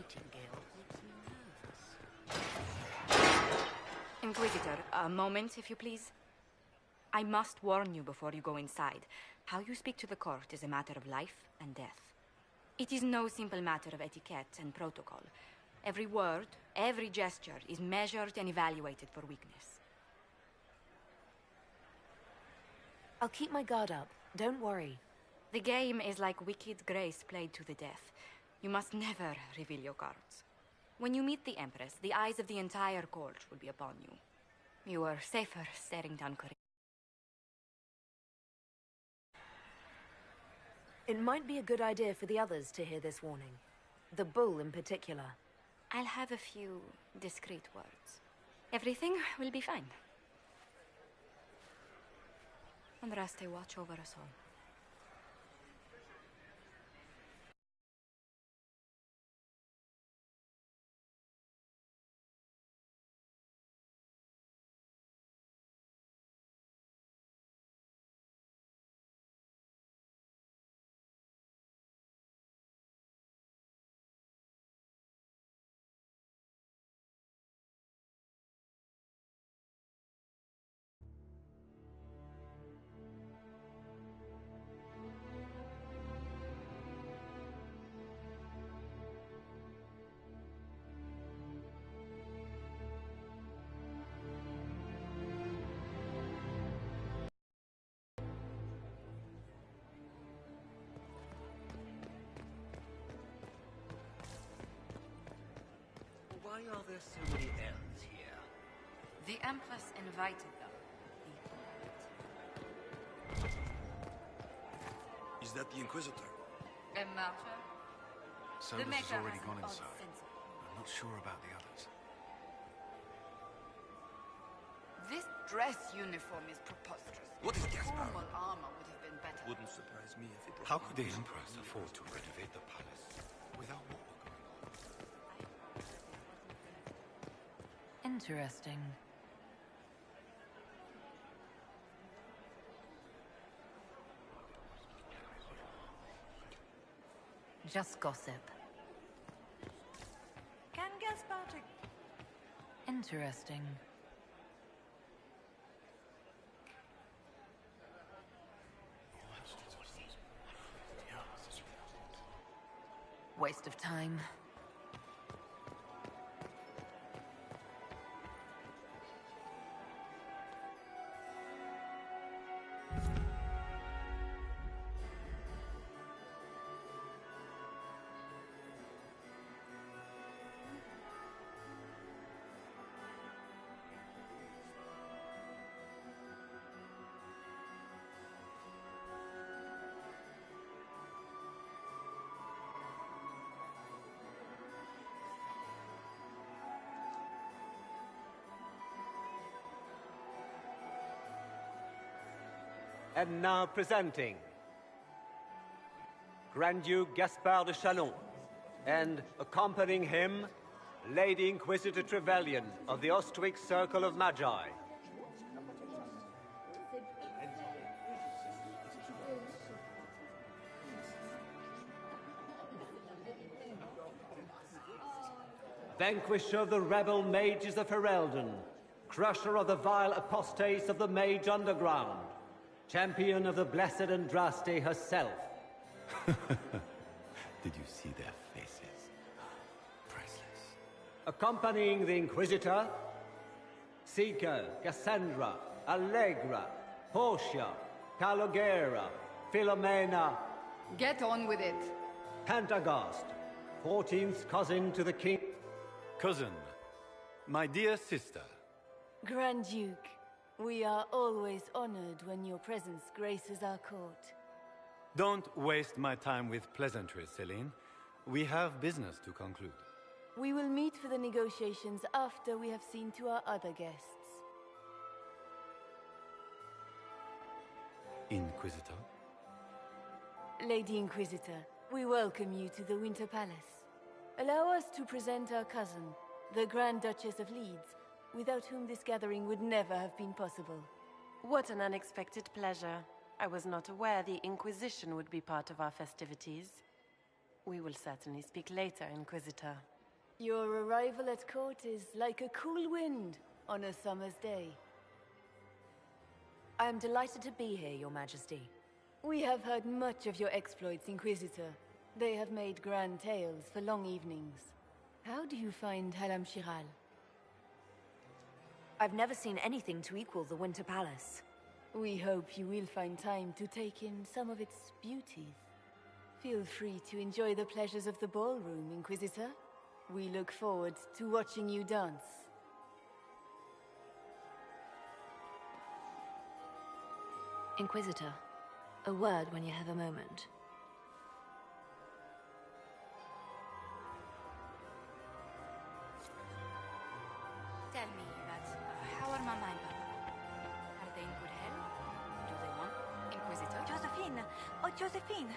Nightingale makes me nervous. Inquisitor, a moment, if you please. I must warn you before you go inside. How you speak to the court is a matter of life and death. It is no simple matter of etiquette and protocol. Every word, every gesture is measured and evaluated for weakness. I'll keep my guard up. Don't worry. The game is like wicked grace played to the death. You must never reveal your cards. When you meet the Empress, the eyes of the entire court will be upon you. You are safer staring down Korea. It might be a good idea for the others to hear this warning. The bull in particular. I'll have a few discreet words. Everything will be fine. Andraste, watch over us all. Why are there so many elves here? The Empress invited them. Is that the Inquisitor? A matter? Soda's has already gone inside. I'm not sure about the others. This dress uniform is preposterous. What is Gaspar? Formal armor would have been better. Wouldn't surprise me if it brought How could the Empress afford to renovate the palace without war going on? Interesting. Just gossip. Can Gaspar take... Interesting. Waste of time. And now presenting Grand Duke Gaspard de Chalon, and accompanying him, Lady Inquisitor Trevelyan of the Ostwick Circle of Magi. Vanquisher of the rebel mages of Ferelden, crusher of the vile apostates of the Mage Underground, champion of the blessed Andraste herself. Did you see their faces? Priceless. Accompanying the Inquisitor, Seeker, Cassandra, Allegra, Portia, Calogera, Philomena. Get on with it. Pantagast, 14th cousin to the king. Cousin, my dear sister. Grand Duke, we are always honored when your presence graces our court. Don't waste my time with pleasantries, Celine. We have business to conclude. We will meet for the negotiations after we have seen to our other guests. Inquisitor? Lady Inquisitor, we welcome you to the Winter Palace. Allow us to present our cousin, the Grand Duchess of Leeds, without whom this gathering would never have been possible. What an unexpected pleasure. I was not aware the Inquisition would be part of our festivities. We will certainly speak later, Inquisitor. Your arrival at court is like a cool wind on a summer's day. I am delighted to be here, Your Majesty. We have heard much of your exploits, Inquisitor. They have made grand tales for long evenings. How do you find Halam Shiral? I've never seen anything to equal the Winter Palace. We hope you will find time to take in some of its beauties. Feel free to enjoy the pleasures of the ballroom, Inquisitor. We look forward to watching you dance. Inquisitor, a word when you have a moment. Tell me that. How are Mama and Papa? Are they in good health? Do they want Inquisitor? Josephine! Oh, Josephine!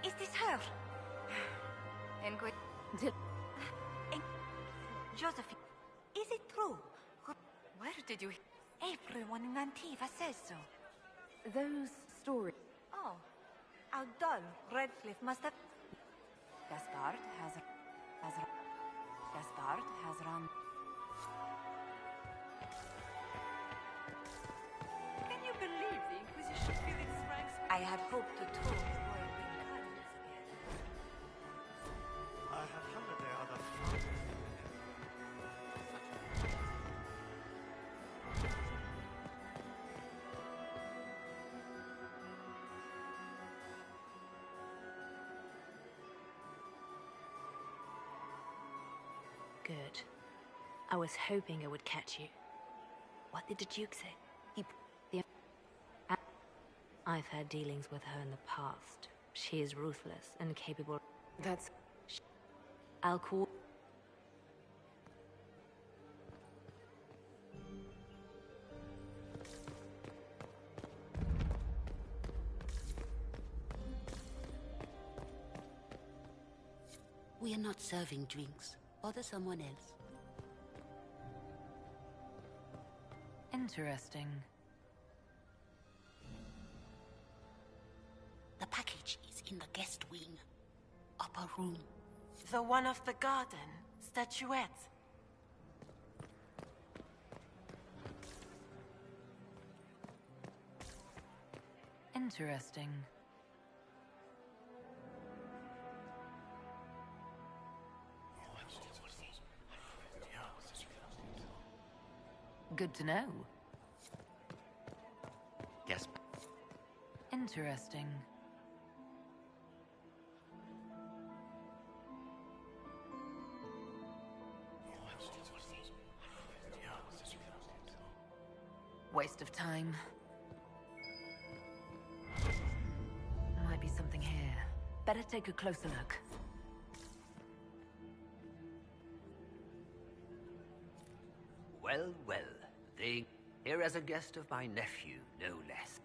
Is this her? Josephine, is it true? Where did you... Everyone in Antiva says so. Those stories... Oh, how dull Redcliffe must have... Gaspard has run... Can you believe the Inquisition filled its ranks? I had hoped to tour the Royal Wingardiums again. I have heard that there are other fathers. Good. I was hoping I would catch you. What did the Duke say? I've had dealings with her in the past. She is ruthless and capable... That's... I'll call... We are not serving drinks. Order someone else. Interesting. The package is in the guest wing. Upper room. The one of the garden statuette. Interesting. Good to know. Yes. Interesting. Waste of time. Might be something here. Better take a closer look. Well, well. They here as a guest of my nephew, no less.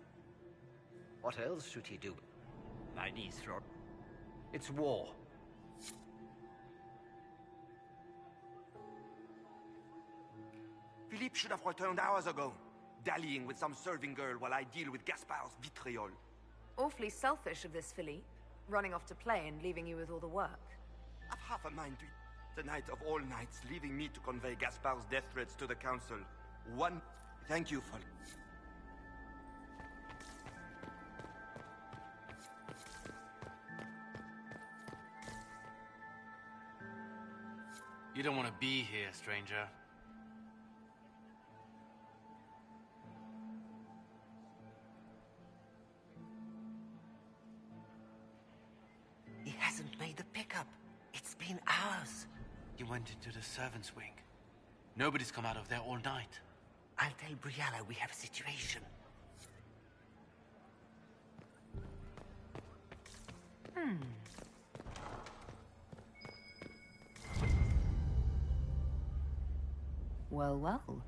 What else should he do? My niece throw. It's war. Philippe should have returned hours ago, dallying with some serving girl while I deal with Gaspard's vitriol. Awfully selfish of this filly, running off to play and leaving you with all the work. I've half a mind to... The night of all nights, leaving me to convey Gaspard's death threats to the Council. One... Thank you for... You don't want to be here, stranger. He hasn't made the pickup. It's been hours. You went into the servants' wing. Nobody's come out of there all night. I'll tell Briala we have a situation. Well, well.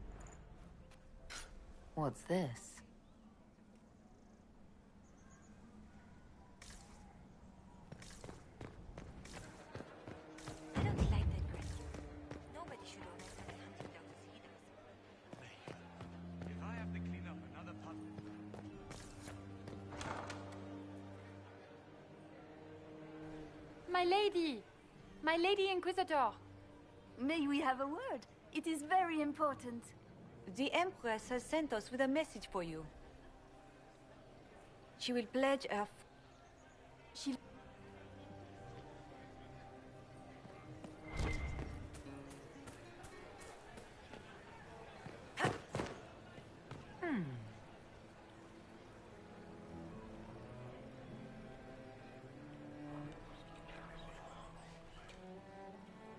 What's this? I don't like that grin. Nobody should own us any hunting down the cedars. If I have to clean up another pot... My my lady! My Lady Inquisitor! May we have a word? It is very important. The Empress has sent us with a message for you. She will pledge her... She...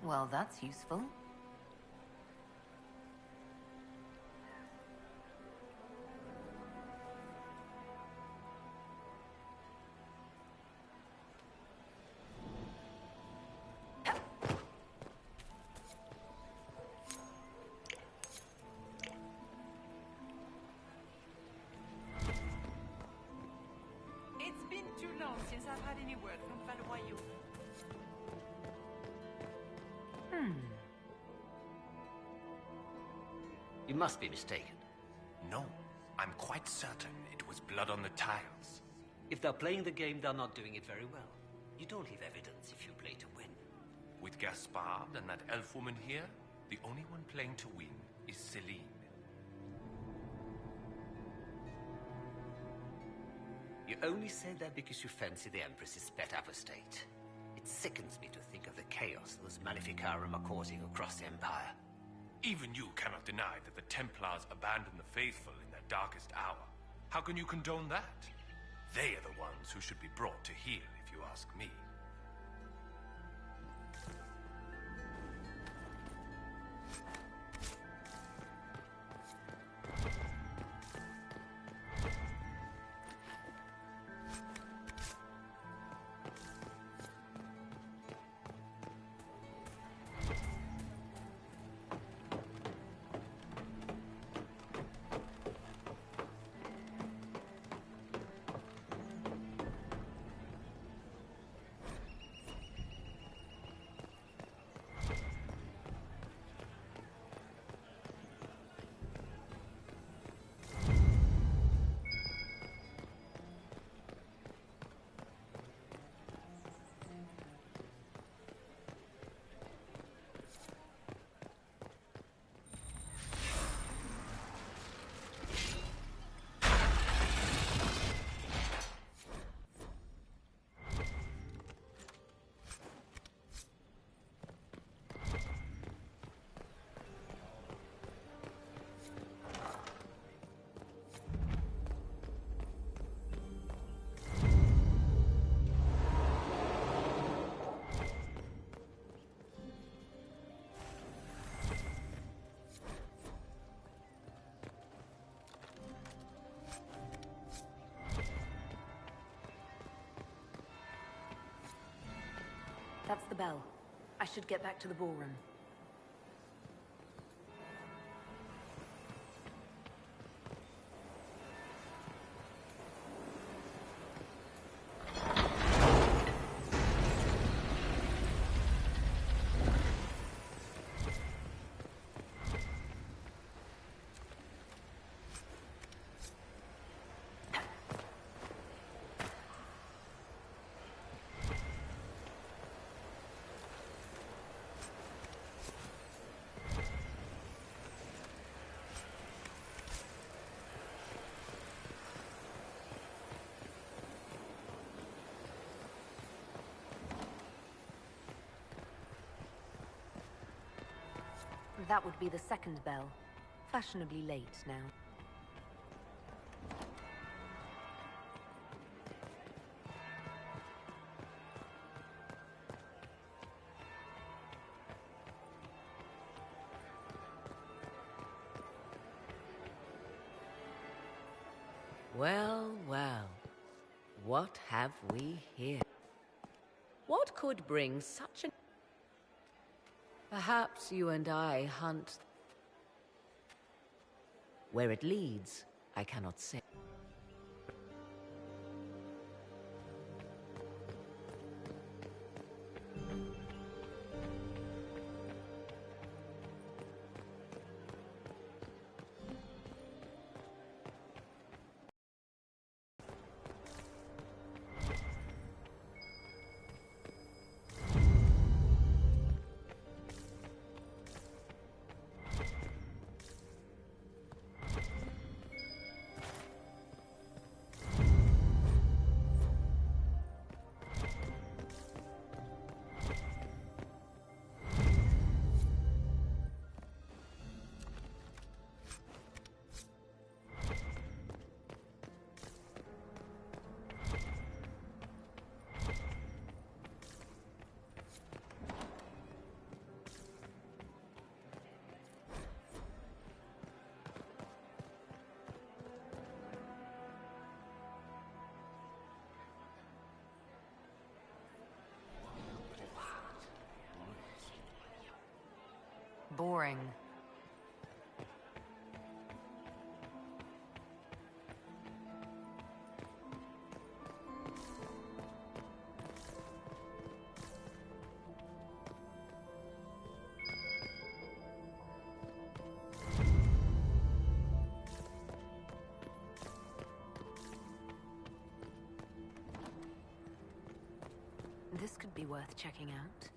Well, that's useful. It's been too long since I've had any word from Valois. You must be mistaken. No, I'm quite certain it was blood on the tiles. If they're playing the game, they're not doing it very well. You don't leave evidence if you play to win. With Gaspard and that elf woman here, the only one playing to win is Celine. You only say that because you fancy the Empress's pet apostate. It sickens me to think of the chaos those Maleficarum are causing across the Empire. Even you cannot deny that the Templars abandoned the faithful in their darkest hour. How can you condone that? They are the ones who should be brought to heel, if you ask me. That's the bell. I should get back to the ballroom. That would be the second bell. Fashionably late now. Well, well. What have we here? What could bring such an... Perhaps you and I hunt... Where it leads, I cannot say. Boring. This could be worth checking out.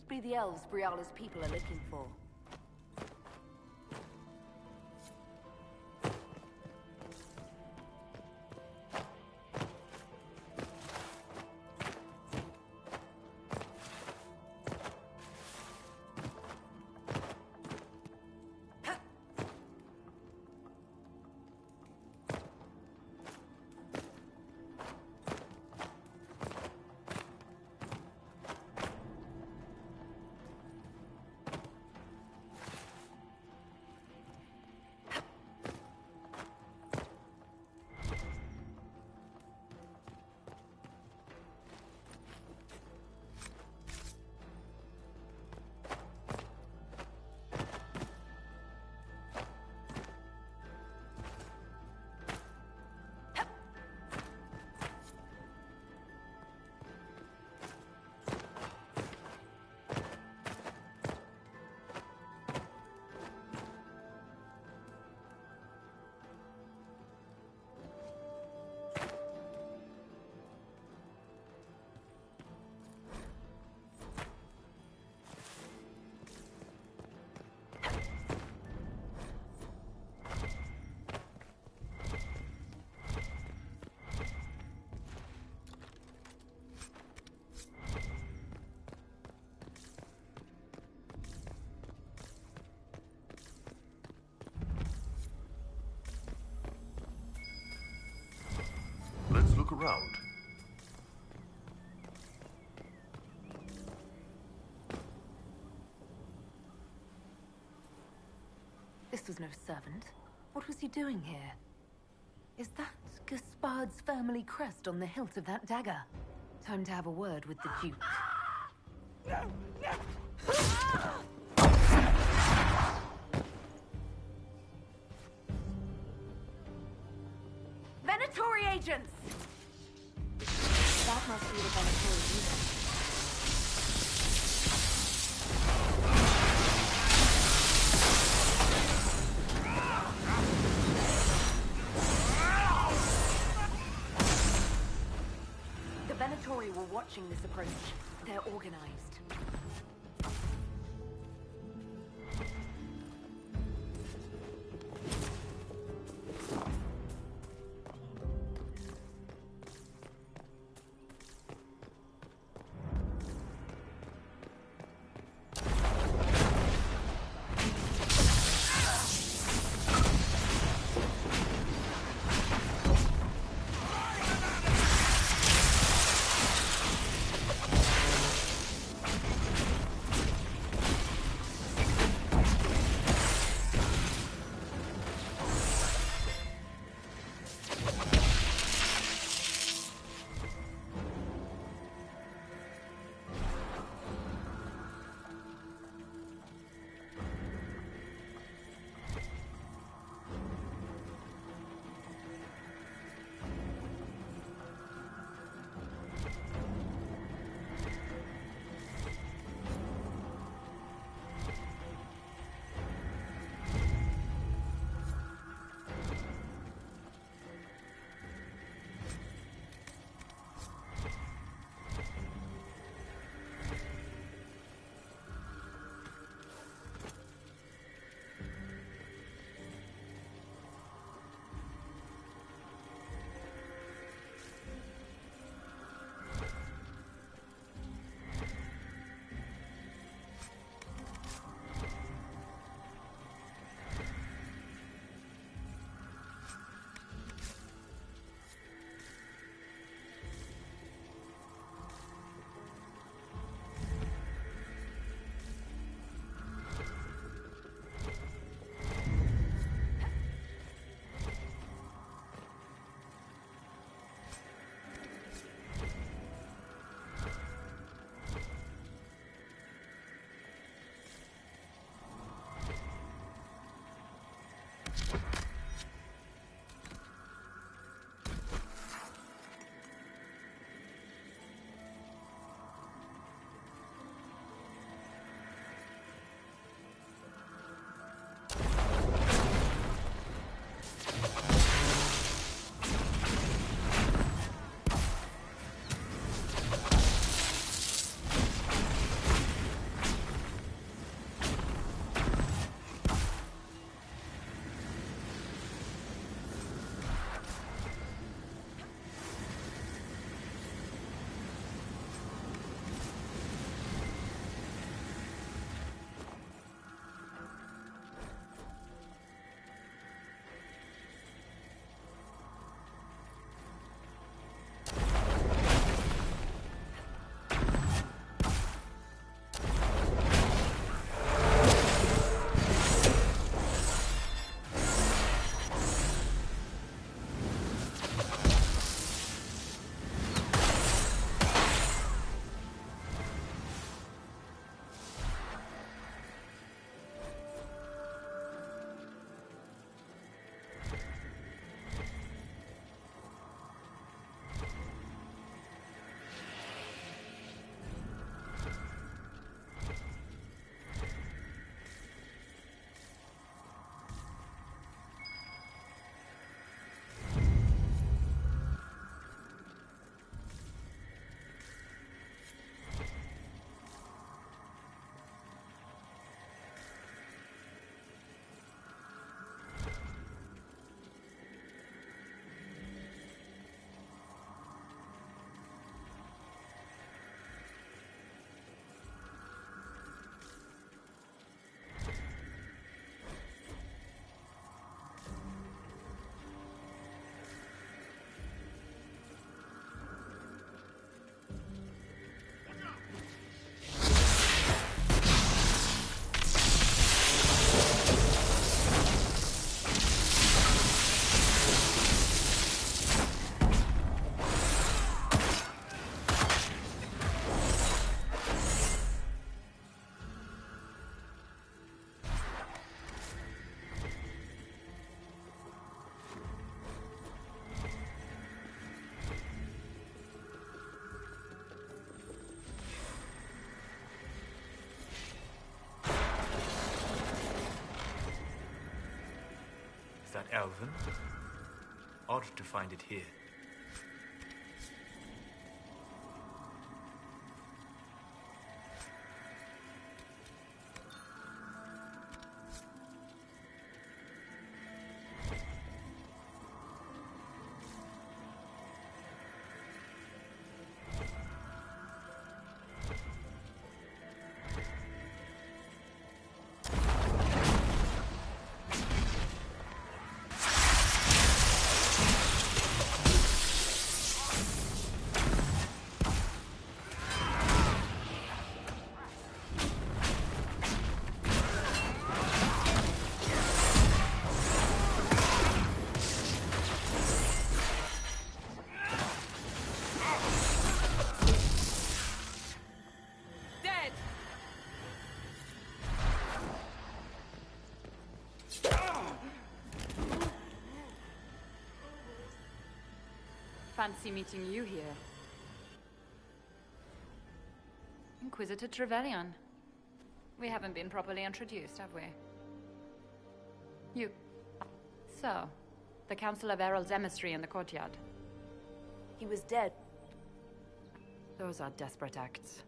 Be the elves Briala's people are looking for. Let's look around. This was no servant. What was he doing here? Is that Gaspard's family crest on the hilt of that dagger? Time to have a word with the Duke. Venatori agents! That must be the Venatori unit. The Venatori were watching this approach. They're organized. that Elven? Odd to find it here. Fancy meeting you here. Inquisitor Trevelyan. We haven't been properly introduced, have we? You... So, the Council of Herald's emissary in the courtyard. He was dead. Those are desperate acts.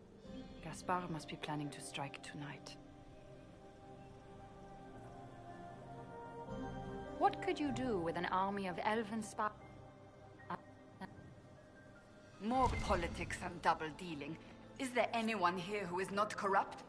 Gaspard must be planning to strike tonight. What could you do with an army of elven spies? More politics and double-dealing. Is there anyone here who is not corrupt?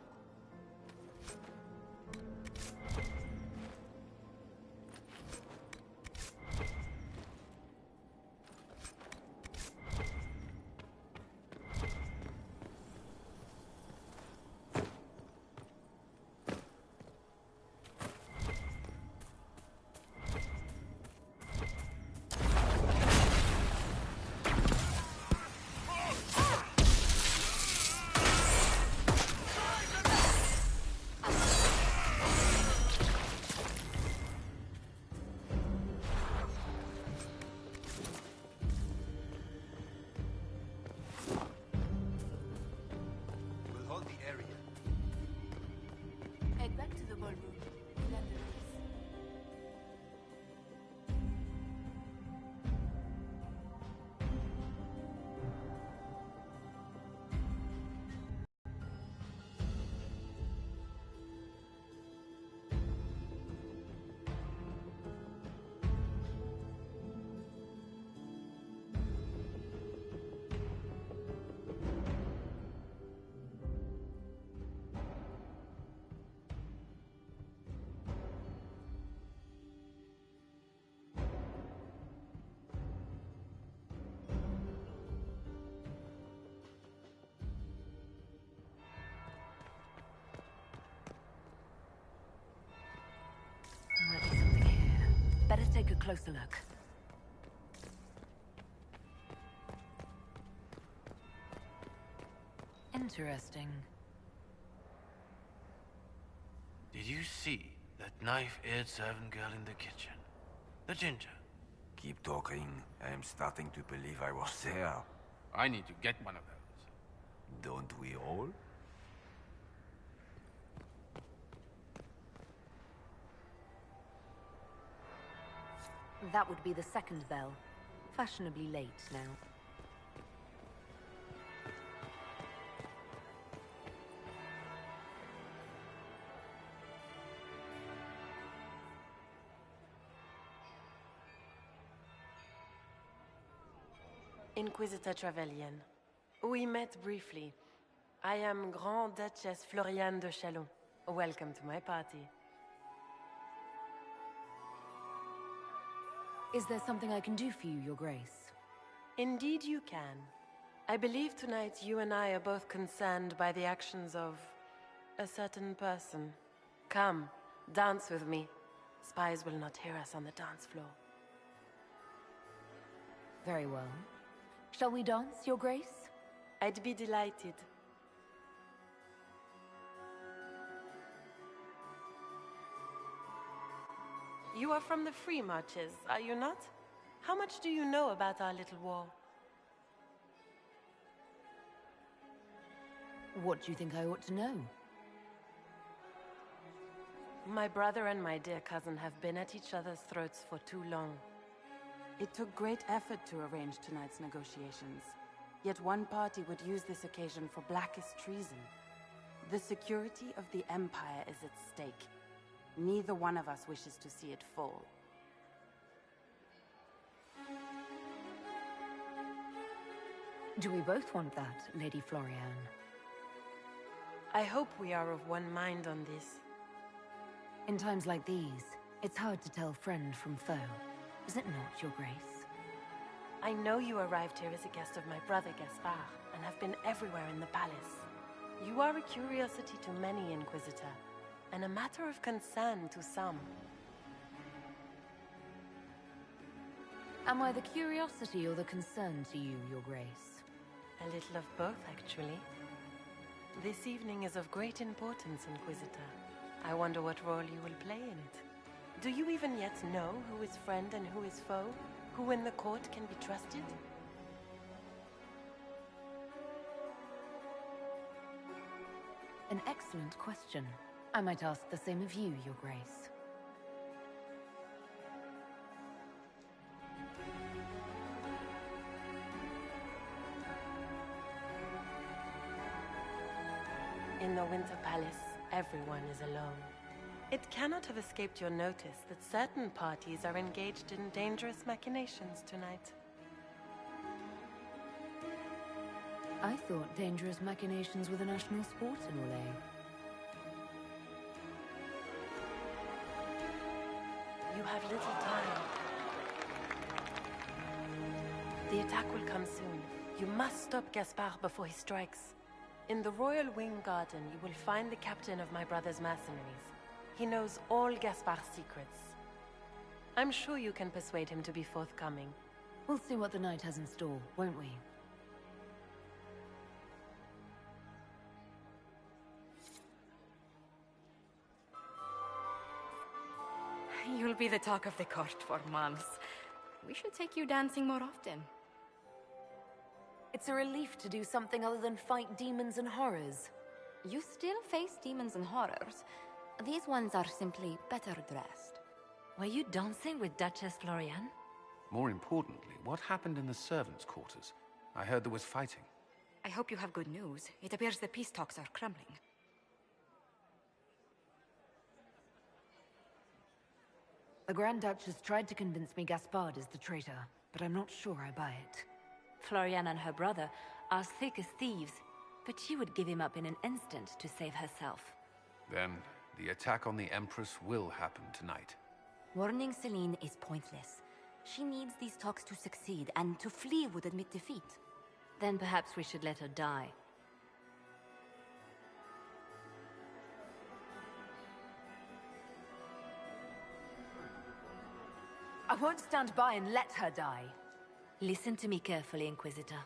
Better take a closer look. Interesting. Did you see that knife-edged servant girl in the kitchen? The ginger. Keep talking. I am starting to believe I was there. I need to get one of those. Don't we all? That would be the second bell. Fashionably late now. Inquisitor Trevelyan. We met briefly. I am Grand Duchess Floriane de Chalon. Welcome to my party. Is there something I can do for you, Your Grace? Indeed you can. I believe tonight you and I are both concerned by the actions of a certain person. Come, dance with me. Spies will not hear us on the dance floor. Very well. Shall we dance, Your Grace? I'd be delighted. You are from the Free Marches, are you not? How much do you know about our little war? What do you think I ought to know? My brother and my dear cousin have been at each other's throats for too long. It took great effort to arrange tonight's negotiations. Yet one party would use this occasion for blackest treason. The security of the Empire is at stake. Neither one of us wishes to see it fall. Do we both want that, Lady Florian? I hope we are of one mind on this. In times like these, it's hard to tell friend from foe. Is it not, Your Grace? I know you arrived here as a guest of my brother Gaspard, and have been everywhere in the palace. You are a curiosity to many, Inquisitor, and a matter of concern to some. Am I the curiosity or the concern to you, Your Grace? A little of both, actually. This evening is of great importance, Inquisitor. I wonder what role you will play in it. Do you even yet know who is friend and who is foe? Who in the court can be trusted? An excellent question. I might ask the same of you, Your Grace. In the Winter Palace, everyone is alone. It cannot have escaped your notice that certain parties are engaged in dangerous machinations tonight. I thought dangerous machinations were the national sport in Orlais. You have little time. The attack will come soon. You must stop Gaspard before he strikes. In the Royal Wing Garden, you will find the captain of my brother's mercenaries. He knows all Gaspard's secrets. I'm sure you can persuade him to be forthcoming. We'll see what the night has in store, won't we? You'll be the talk of the court for months. We should take you dancing more often. It's a relief to do something other than fight demons and horrors. You still face demons and horrors. These ones are simply better dressed. Were you dancing with Duchess Florian? More importantly, what happened in the servants' quarters? I heard there was fighting. I hope you have good news. It appears the peace talks are crumbling. The Grand Duchess tried to convince me Gaspard is the traitor, but I'm not sure I buy it. Florian and her brother are thick as thieves, but she would give him up in an instant to save herself. Then, the attack on the Empress will happen tonight. Warning Celine is pointless. She needs these talks to succeed, and to flee would admit defeat. Then perhaps we should let her die. I won't stand by and let her die. Listen to me carefully, Inquisitor.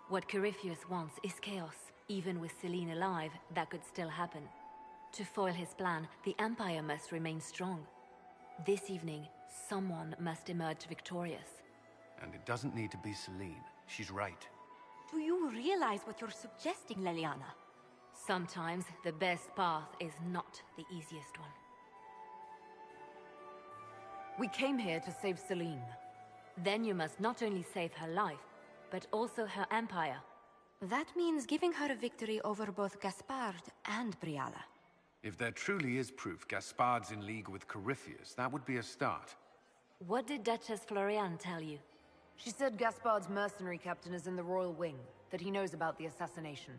What Corypheus wants is chaos. Even with Celine alive, that could still happen. To foil his plan, the Empire must remain strong. This evening, someone must emerge victorious. And it doesn't need to be Celine. She's right. Do you realize what you're suggesting, Leliana? Sometimes the best path is not the easiest one. We came here to save Celine. Then you must not only save her life, but also her empire. That means giving her a victory over both Gaspard and Briala. If there truly is proof Gaspard's in league with Corypheus, that would be a start. What did Duchess Florian tell you? She said Gaspard's mercenary captain is in the Royal Wing, that he knows about the assassination.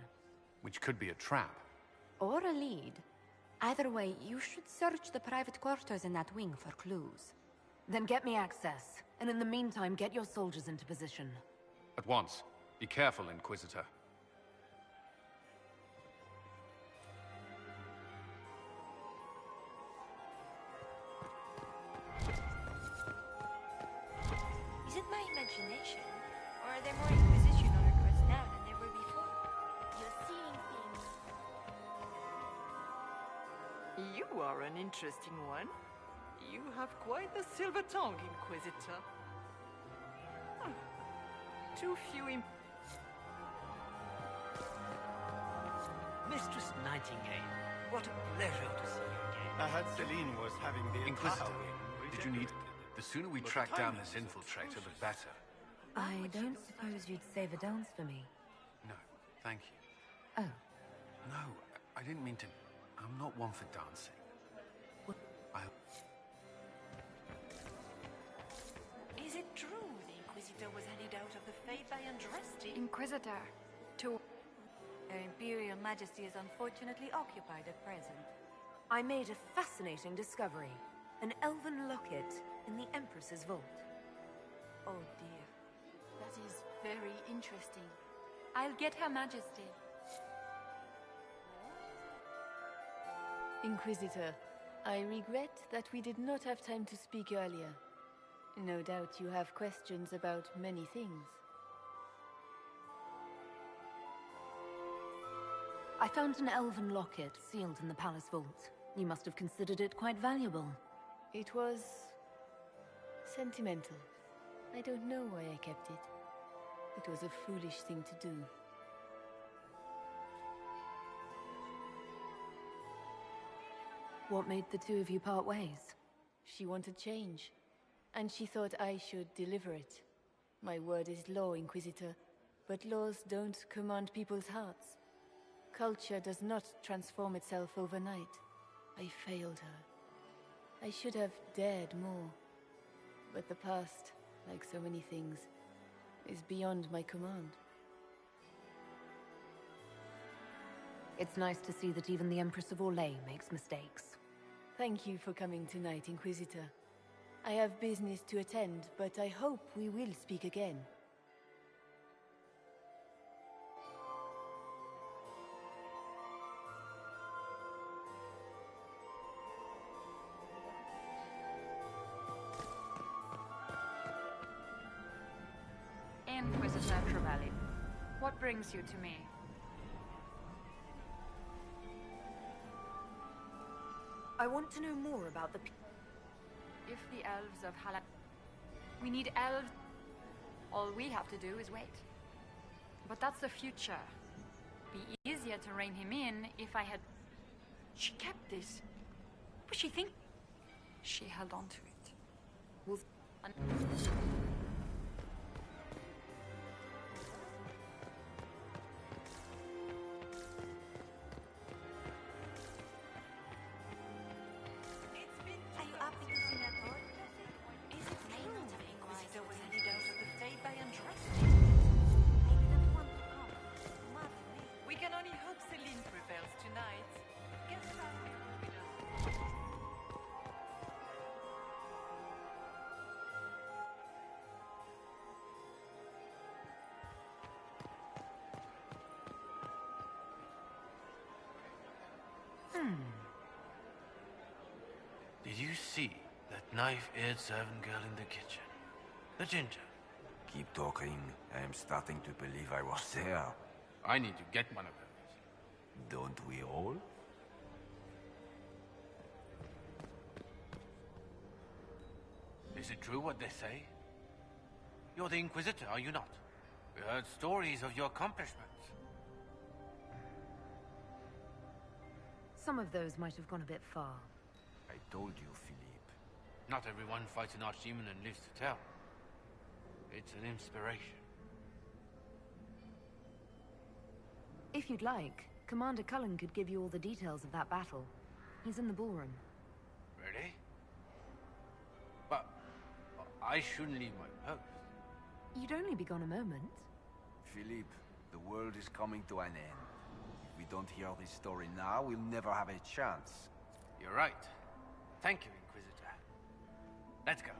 Which could be a trap. Or a lead. Either way, you should search the private quarters in that wing for clues. Then get me access, and in the meantime, get your soldiers into position. At once. Be careful, Inquisitor. Is it my imagination? Or are there more Inquisition underguards now than there were before? You're seeing things. You are an interesting one. You have quite the silver tongue, Inquisitor. Too few Mistress Nightingale, What a pleasure to see you again. I heard Celine was having the Inquisitor, entire did you need... The sooner we track down this infiltrator, the better. I don't suppose you'd save a dance for me. No, thank you. Oh. No, I didn't mean to... I'm not one for dancing. What? Is it true the Inquisitor was handed out of the Faith by Andraste? Inquisitor, to... Her Imperial Majesty is unfortunately occupied at present. I made a fascinating discovery. An elven locket in the Empress's vault. Oh dear. That is very interesting. I'll get Her Majesty. Inquisitor, I regret that we did not have time to speak earlier. No doubt you have questions about many things. I found an elven locket sealed in the palace vault. You must have considered it quite valuable. It was... sentimental. I don't know why I kept it. It was a foolish thing to do. What made the two of you part ways? She wanted change, and she thought I should deliver it. My word is law, Inquisitor, but laws don't command people's hearts. Culture does not transform itself overnight. I failed her. I should have dared more. But the past, like so many things, is beyond my command. It's nice to see that even the Empress of Orlais makes mistakes. Thank you for coming tonight, Inquisitor. I have business to attend, but I hope we will speak again. Inquisitor Trevelyan, what brings you to me? I want to know more about the... If the elves of Hala... We need elves... All we have to do is wait. But that's the future. Be easier to rein him in if I had... She kept this. But she think... She held on to it. Well... Did you see that knife-eared servant girl in the kitchen? The ginger. Keep talking. I am starting to believe I was there. I need to get one of those. Don't we all? Is it true what they say? You're the Inquisitor, are you not? We heard stories of your accomplishments. Some of those might have gone a bit far. I told you, Philippe. Not everyone fights an archdemon and lives to tell. It's an inspiration. If you'd like, Commander Cullen could give you all the details of that battle. He's in the ballroom. Really? But I shouldn't leave my post. You'd only be gone a moment. Philippe, the world is coming to an end. If we don't hear this story now, we'll never have a chance. You're right. Thank you, Inquisitor. Let's go.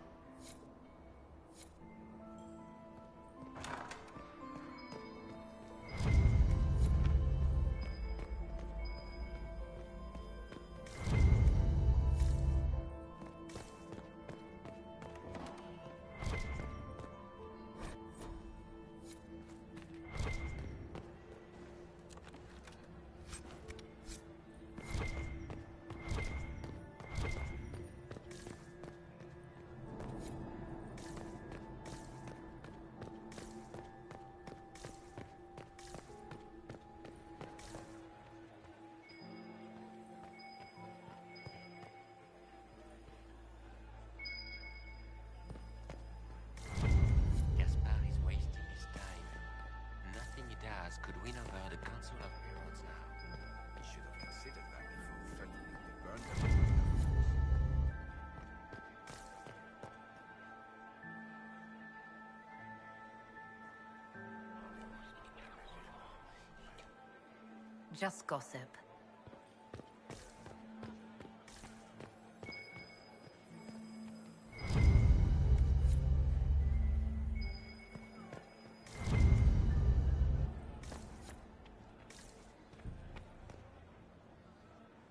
Just gossip.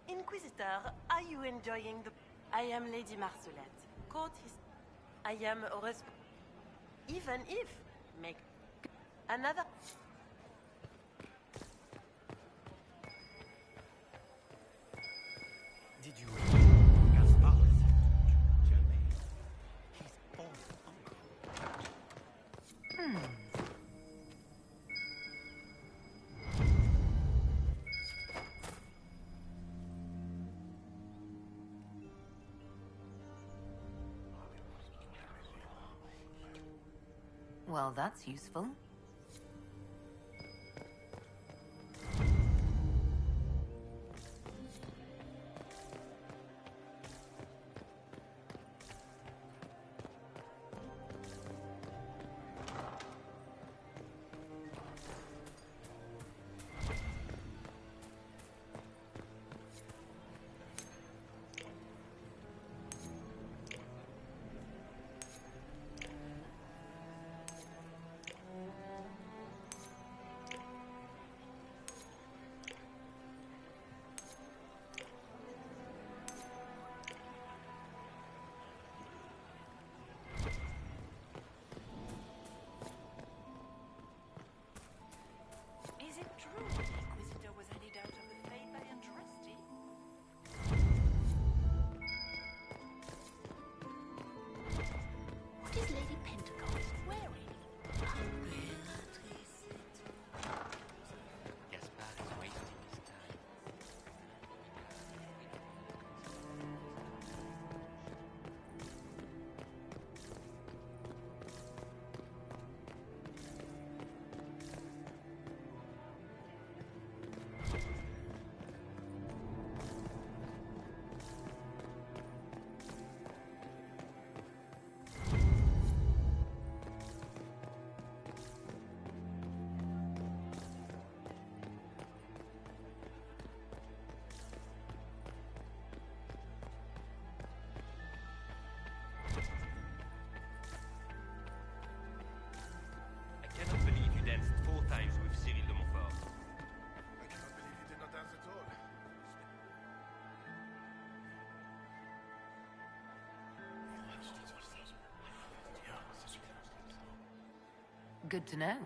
Inquisitor, are you enjoying the... I am Lady Marcelette. Court his... I am a even if... Make... Another... Did you... Gaspard? Germaine. His own uncle. Well, that's useful. Is it true the Inquisitor was headed out of the faith by Aunt Rusty? What is Lady Pentecost wearing? Gaspard is wasting his time. I cannot believe you danced 4 times with Cyril de Montfort. I cannot believe you did not dance at all. Good to know.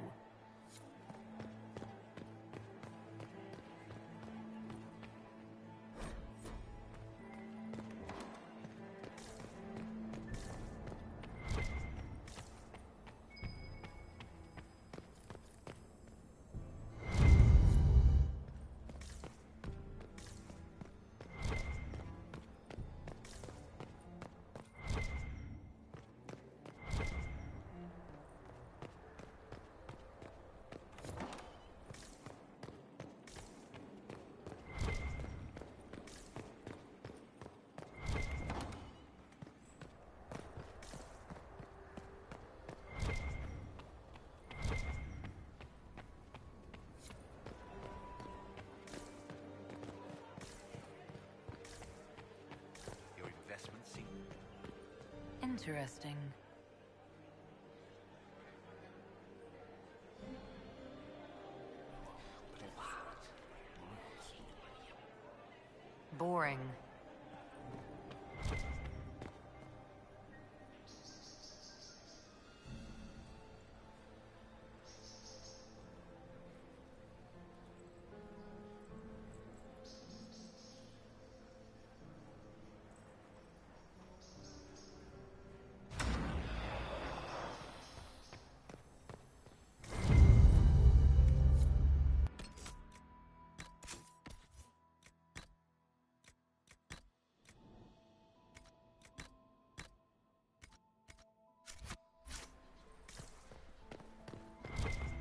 Your investment seems... Interesting. Boring.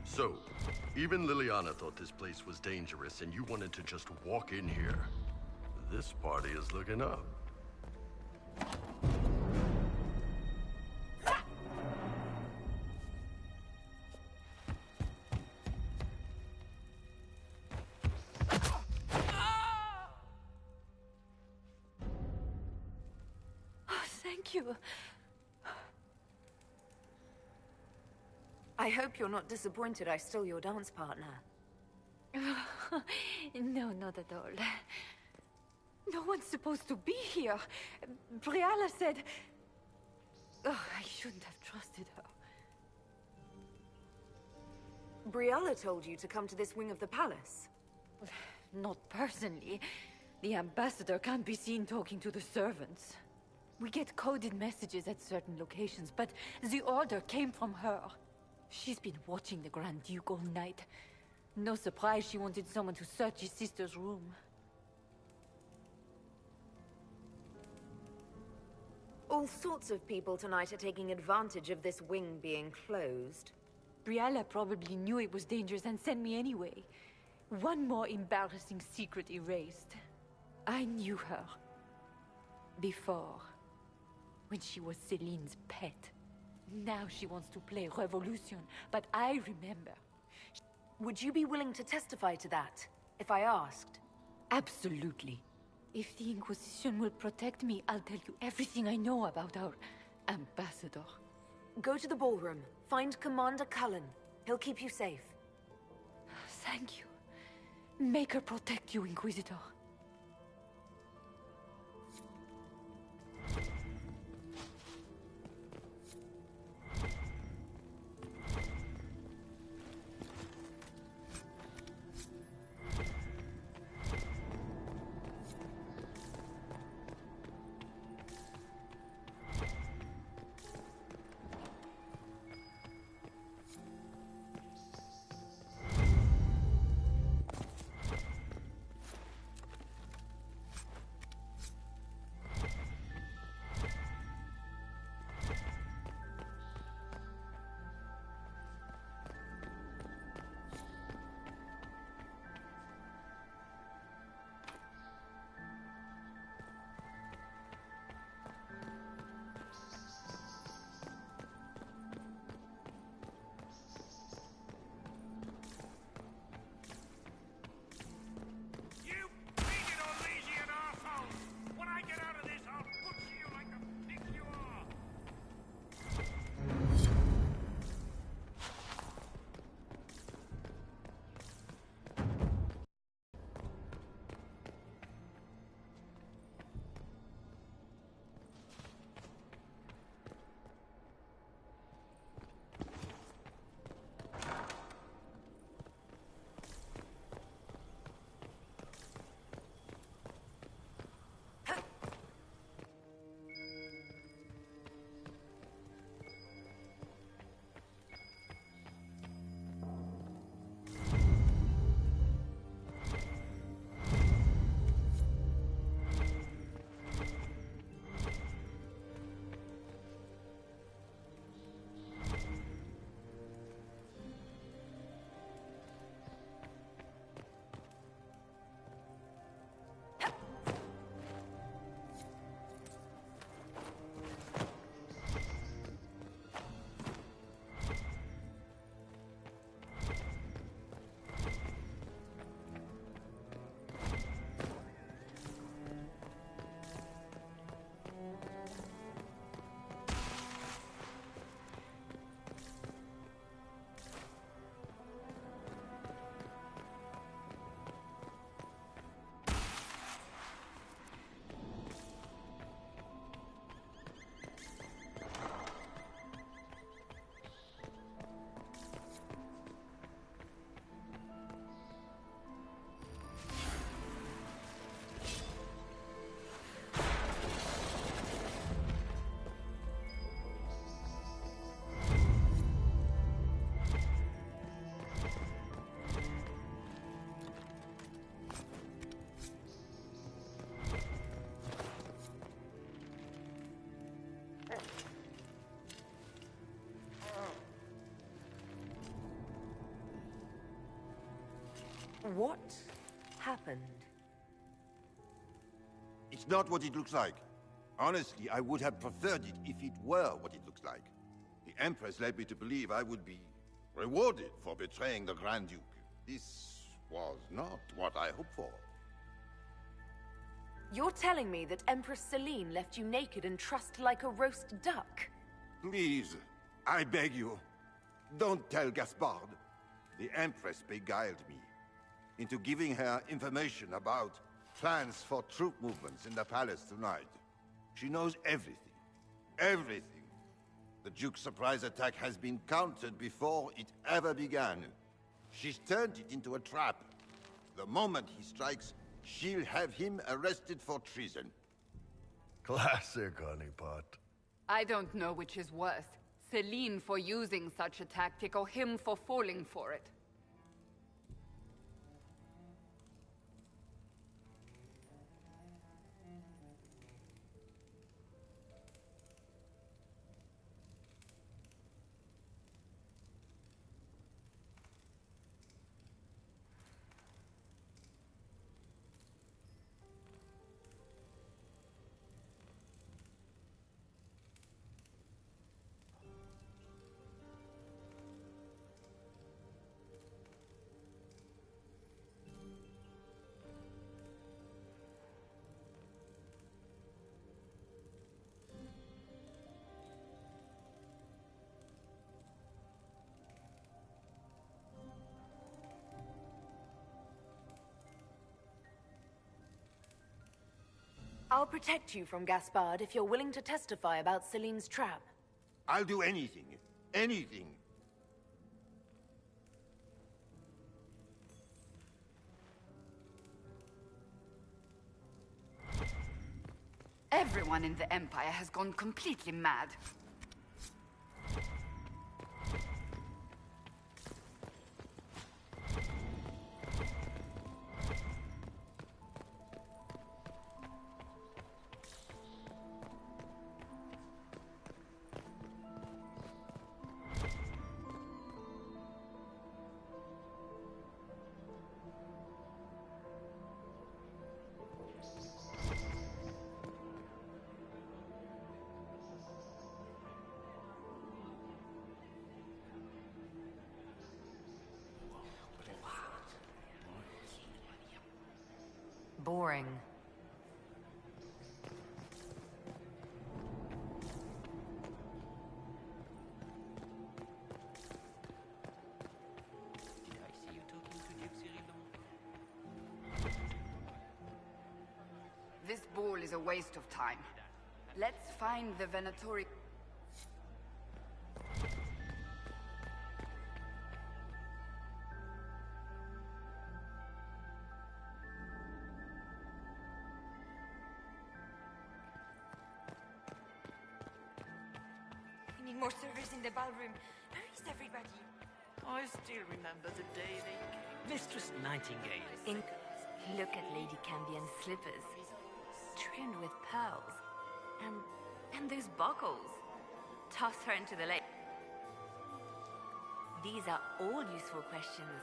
So, even Liliana thought this place was dangerous and you wanted to just walk in here. This party is looking up. Thank you. I hope you're not disappointed I stole your dance partner. No, not at all. No one's supposed to be here. Briala said... Oh, I shouldn't have trusted her. Briala told you to come to this wing of the palace? Not personally. The ambassador can't be seen talking to the servants. We get coded messages at certain locations, but the order came from her. She's been watching the Grand Duke all night. No surprise she wanted someone to search his sister's room. All sorts of people tonight are taking advantage of this wing being closed. Briala probably knew it was dangerous and sent me anyway. One more embarrassing secret erased. I knew her. Before. When she was Celine's pet. Now she wants to play Revolution, but I remember. Would you be willing to testify to that, if I asked? Absolutely. If the Inquisition will protect me, I'll tell you everything I know about our ambassador. Go to the ballroom. Find Commander Cullen. He'll keep you safe. Thank you. Make her protect you, Inquisitor. What happened? It's not what it looks like. Honestly, I would have preferred it if it were what it looks like. The Empress led me to believe I would be rewarded for betraying the Grand Duke. This was not what I hoped for. You're telling me that Empress Celine left you naked and trussed like a roast duck? Please, I beg you, don't tell Gaspard. The Empress beguiled me into giving her information about plans for troop movements in the palace tonight. She knows everything. Everything. The Duke's surprise attack has been countered before it ever began. She's turned it into a trap. The moment he strikes, she'll have him arrested for treason. Classic, honeypot. I don't know which is worse. Celine for using such a tactic, or him for falling for it. I'll protect you from Gaspard if you're willing to testify about Celine's trap. I'll do anything. Anything. Everyone in the Empire has gone completely mad. Boring. This ball is a waste of time. Let's find the Venatori... We need more servers in the ballroom. Where is everybody? I still remember the day they came. Mistress Nightingale. Look at Lady Cambian's slippers, trimmed with pearls, and those buckles. Toss her into the lake. These are all useful questions.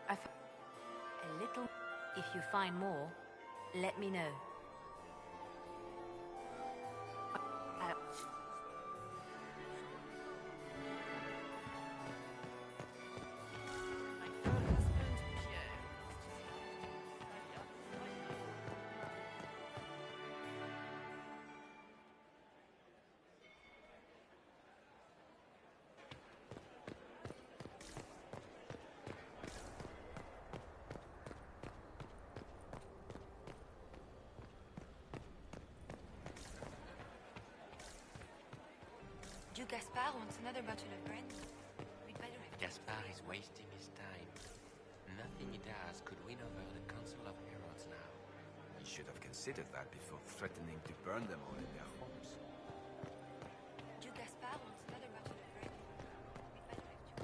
A little. If you find more, let me know. Duke Gaspard wants another bottle of brandy. We'd better have... Gaspard is wasting his time. Nothing he does could win over the Council of Heralds now. He should have considered that before threatening to burn them all in their homes. Duke Gaspard wants another bottle of brandy. We'd better have...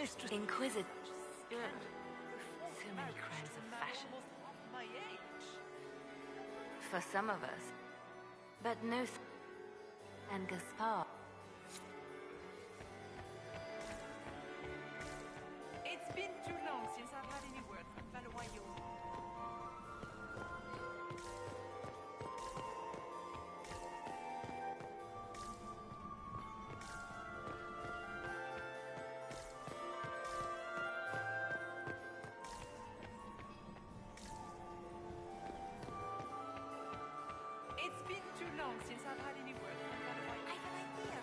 Mistress Inquisitor. Good. So many crimes of fashion. My age. For some of us. But no... And Gaspard. It's been too long since I've had any word from Valois. It's been too long since I've had any word from Valois. I've an idea.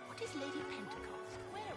What is Lady Pentecost wearing?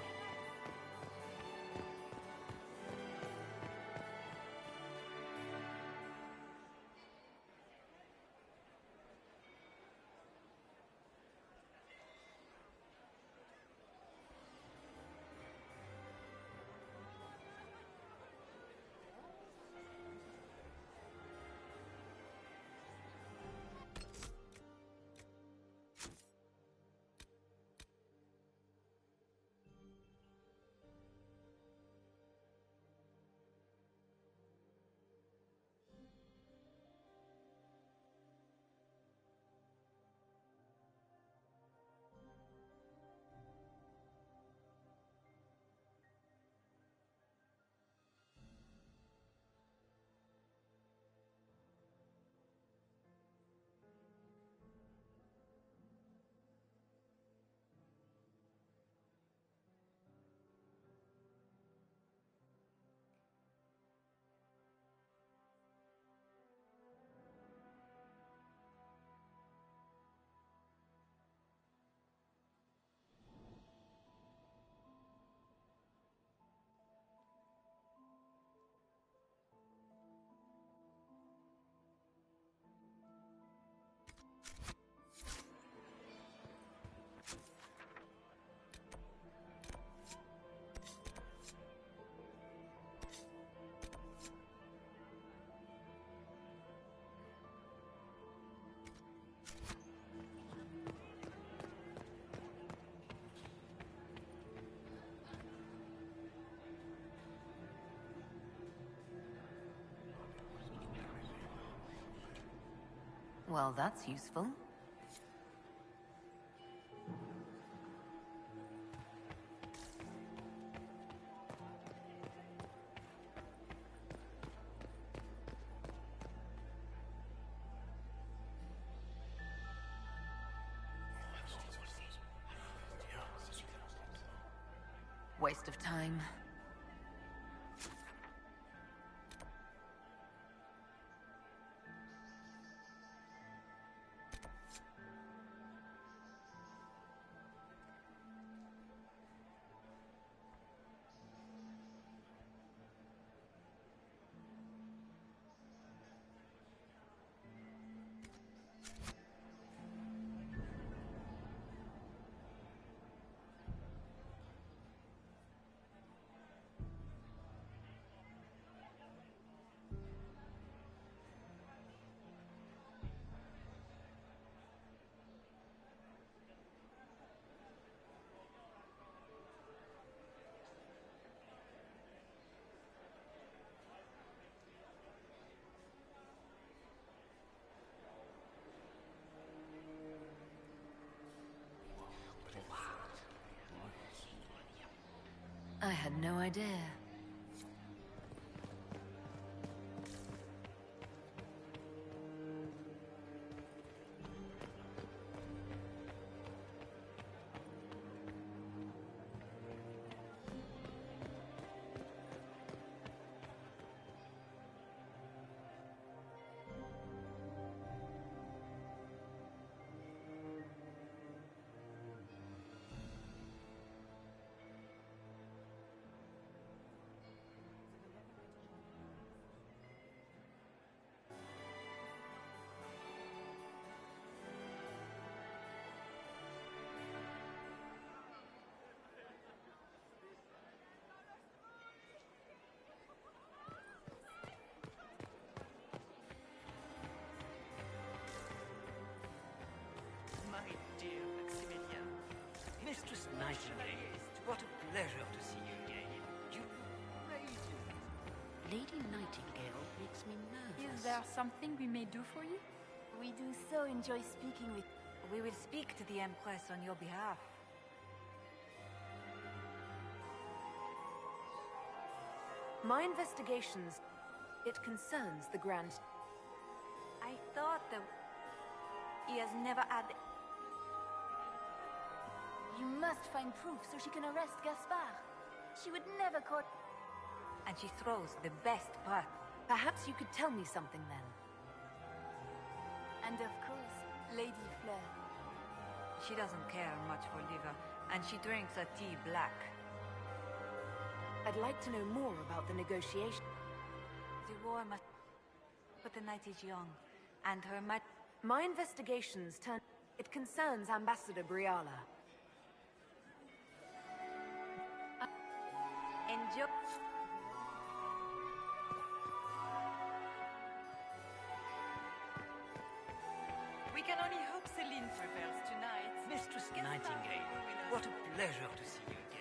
Well, that's useful. Waste of time. I had no idea. Mistress Nightingale, what a pleasure to see you again. Lady Nightingale makes me nervous. Is there something we may do for you? We do so enjoy speaking with... We will speak to the Empress on your behalf. My investigations... It concerns the Grand... I thought that... He has never had... You must find proof so she can arrest Gaspard. She would never caught... And she throws the best part. Perhaps you could tell me something then. And of course, Lady Fleur. She doesn't care much for liver, and she drinks her tea black. I'd like to know more about the negotiation. The war must... But the night is young, and her My investigations turn... It concerns Ambassador Briala. Enjoy... We can only hope Celine prevails tonight. Mistress Nightingale, what a pleasure to see you again.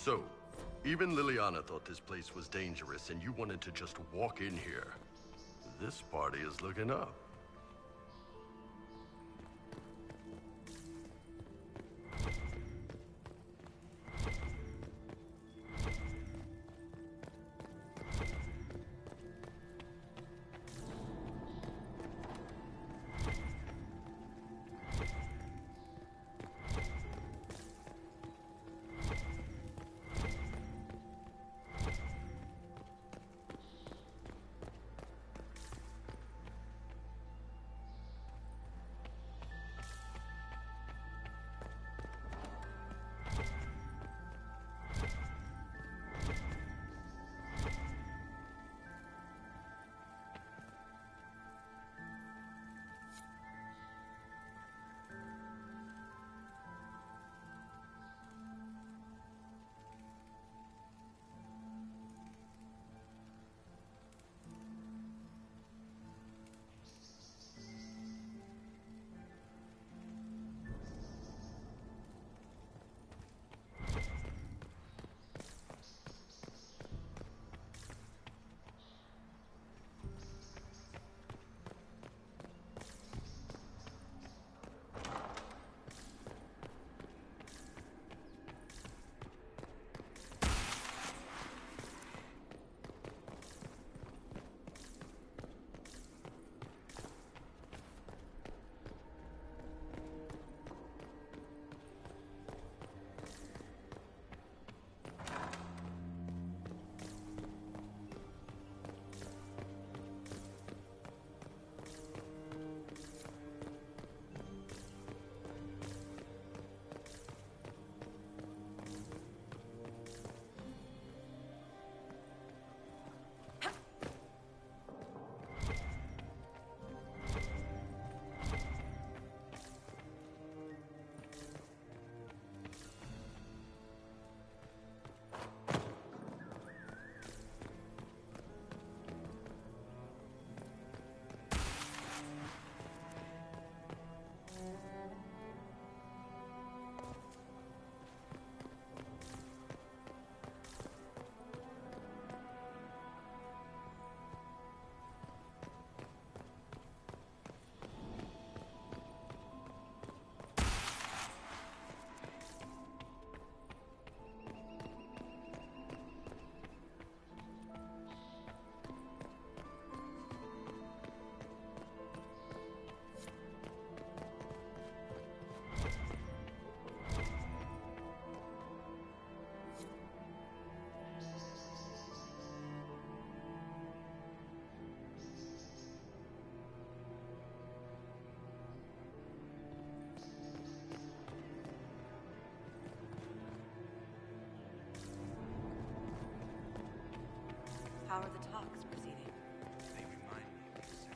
So, even Liliana thought this place was dangerous and you wanted to just walk in here. This party is looking up. How are the talks proceeding? They remind me of this.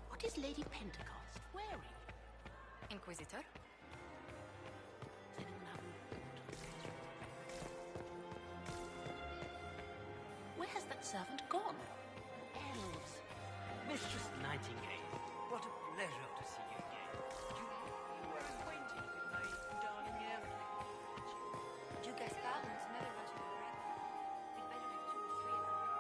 What is Lady Pentecost wearing? Inquisitor? Where has that servant gone? Elves! Mistress Nightingale, what a pleasure to see you again. You were acquainted with my darling airplane. Du Gaspard wants another rush of breath. We'd better have 2 or 3 of them.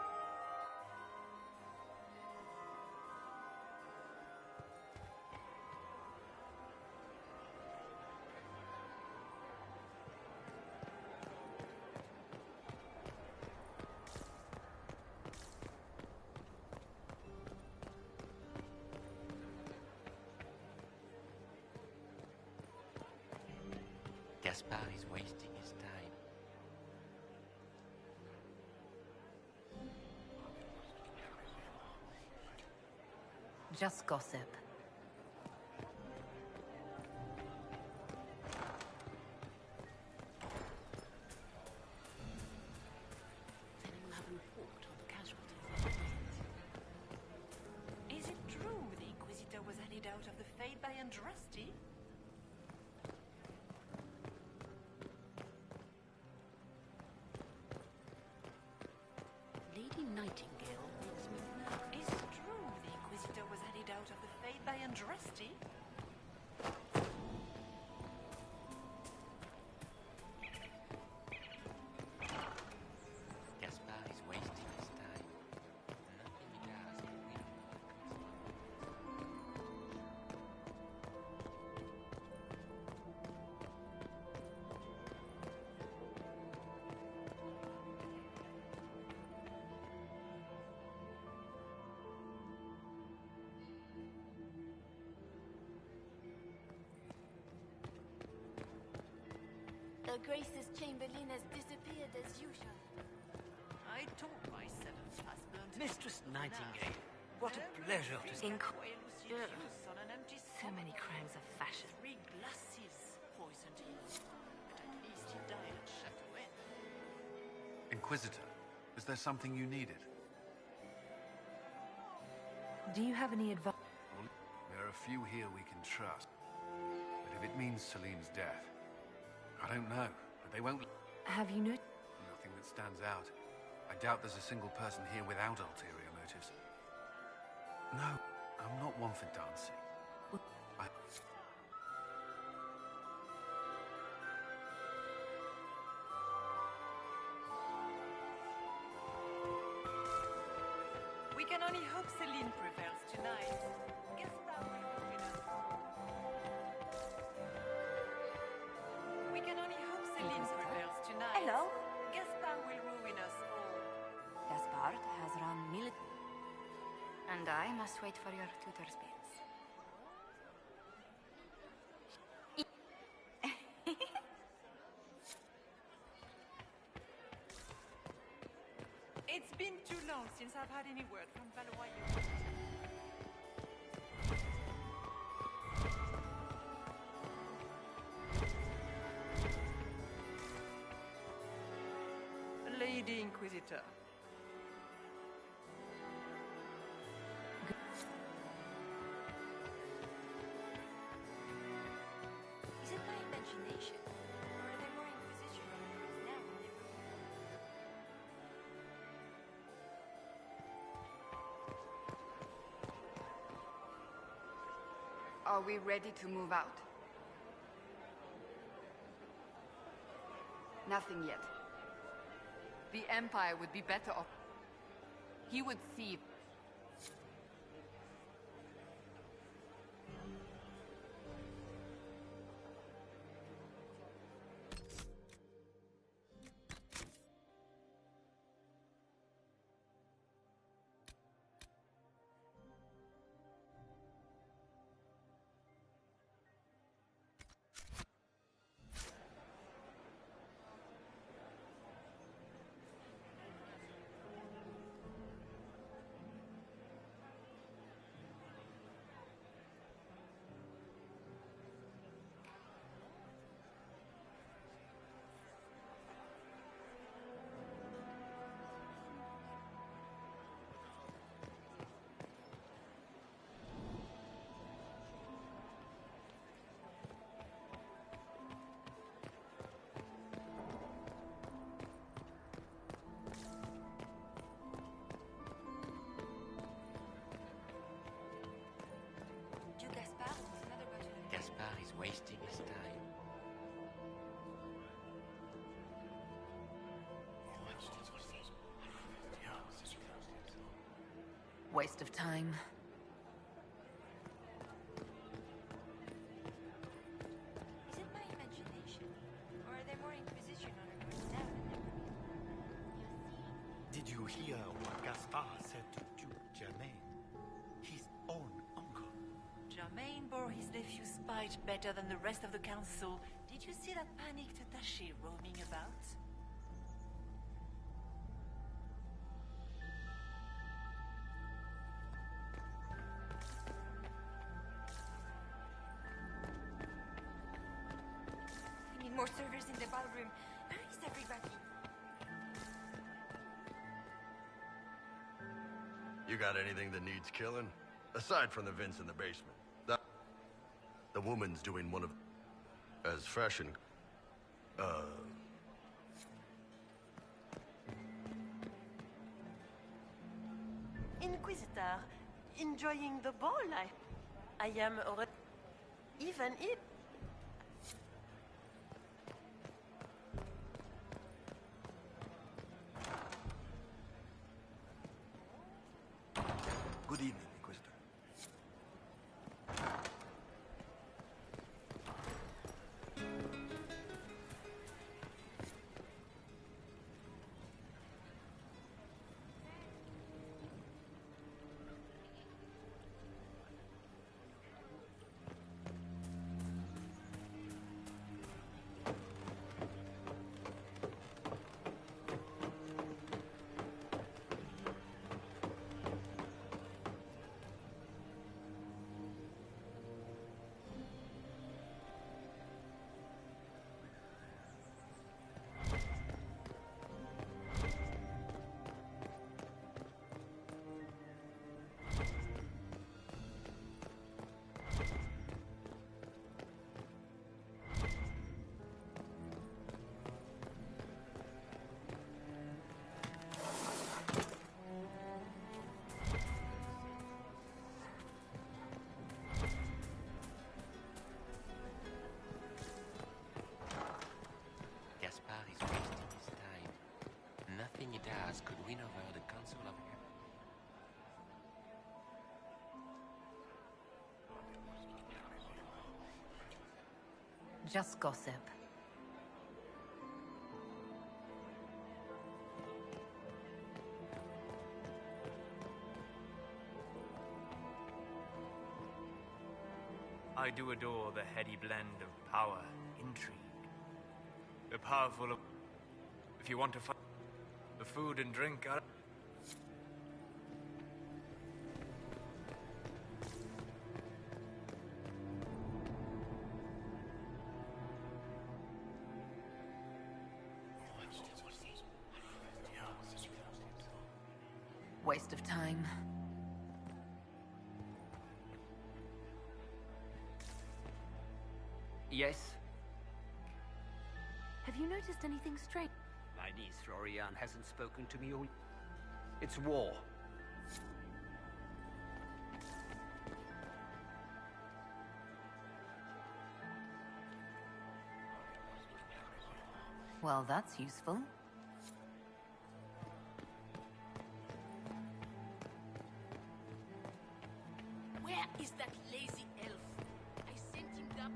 Gaspard is wasting his time. Just gossip. Then we'll have a report on the casualties of the night. Is it true the Inquisitor was headed out of the Fade by Andraste? Lady Nightingale makes me nervous. Is it true the Inquisitor was headed out of the Fade by Andraste? Gaspard is wasting his time. Nothing he does will win. Her Grace's Chamberlain has disappeared as usual. I taught my seventh husband. Mistress Nightingale, what a pleasure to see. On an empty So many crimes of fashion. 3 glasses poisoned him. But at least he died at Chateau. Inquisitor, is there something you needed? Do you have any advice? Well, there are a few here we can trust. But if it means Celine's death, I don't know, but they won't... Have you noticed? Nothing that stands out. I doubt there's a single person here without ulterior motives. No, I'm not one for dancing. We can only hope Celine prevails tonight. We can only hope Celine prevails tonight. Hello. Gaspard will ruin us all. Gaspard has run and I must wait for your tutor's bids. It's been too long since I've had any word from Valois. Lady Inquisitor. Is it my imagination? Or are there more Inquisition officers now than there were? Are we ready to move out? Nothing yet. The Empire would be better off. He would see. Gaspard is wasting his time. Waste of time. Is it my imagination? Or are there more Inquisition officers now than there were? Did you hear what Gaspard said to Duke Germain? His own uncle. Germain bore his nephew's spite better than the rest of the council. Did you see that panicked attaché roaming about? We need more servers in the ballroom. Where is everybody? You got anything that needs killing? Aside from the vents in the basement. The woman's doing one of... as fashion... Inquisitor, enjoying the ball, I am already... even if... Good evening, Inquisitor. Just gossip. I do adore the heady blend of power, intrigue. The powerful of... If you want to find... The food and drink are... Waste of time. Yes? Have you noticed anything strange? My niece Florian hasn't spoken to me all... It's war. Well, that's useful. Where is that lazy elf? I sent him down.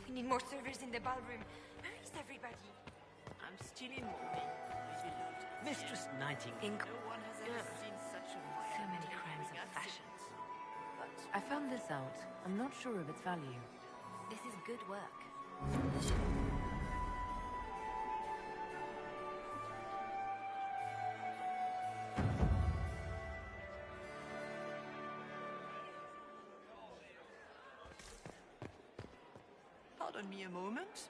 We need more servers in the ballroom. Where is everybody? I'm still in mourning, my beloved. Mistress Nightingale. No one has ever seen such a So many crimes of fashion. I found this out. I'm not sure of its value. This is good work. Pardon me a moment.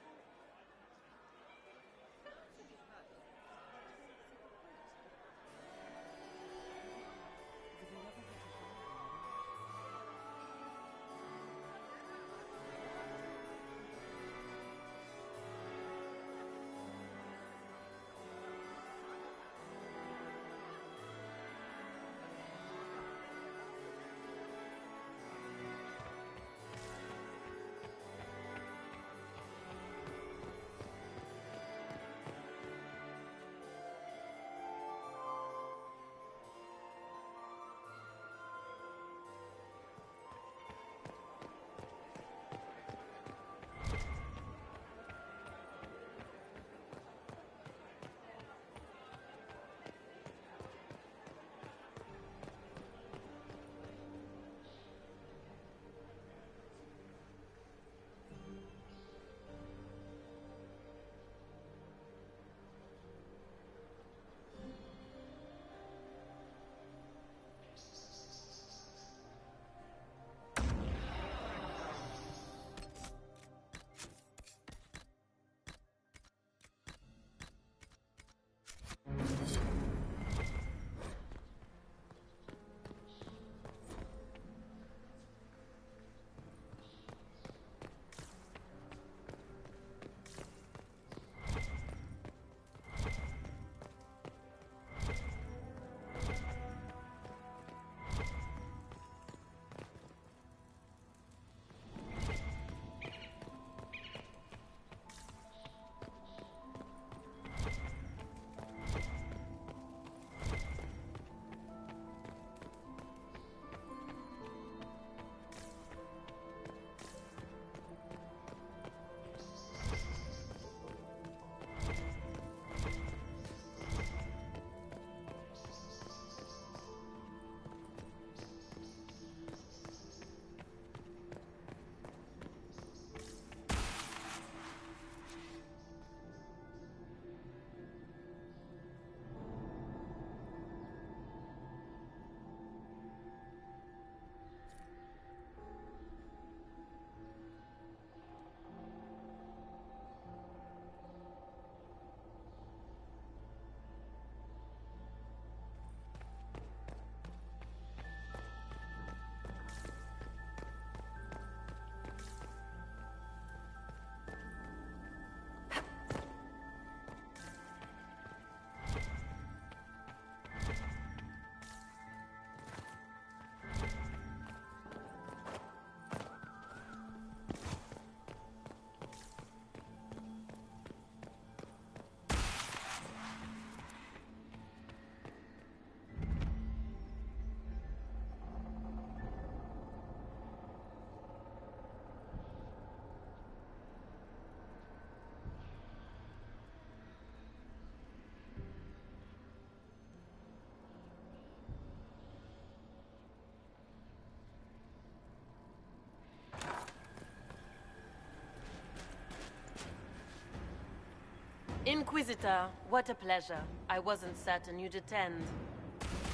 Inquisitor, what a pleasure. I wasn't certain you'd attend.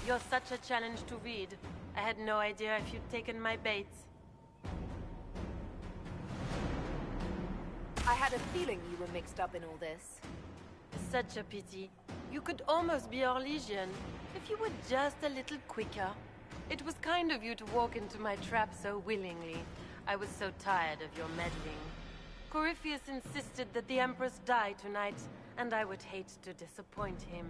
You're such a challenge to read. I had no idea if you'd taken my bait. I had a feeling you were mixed up in all this. Such a pity. You could almost be our Legion, if you were just a little quicker. It was kind of you to walk into my trap so willingly. I was so tired of your meddling. Corypheus insisted that the Empress die tonight, and I would hate to disappoint him.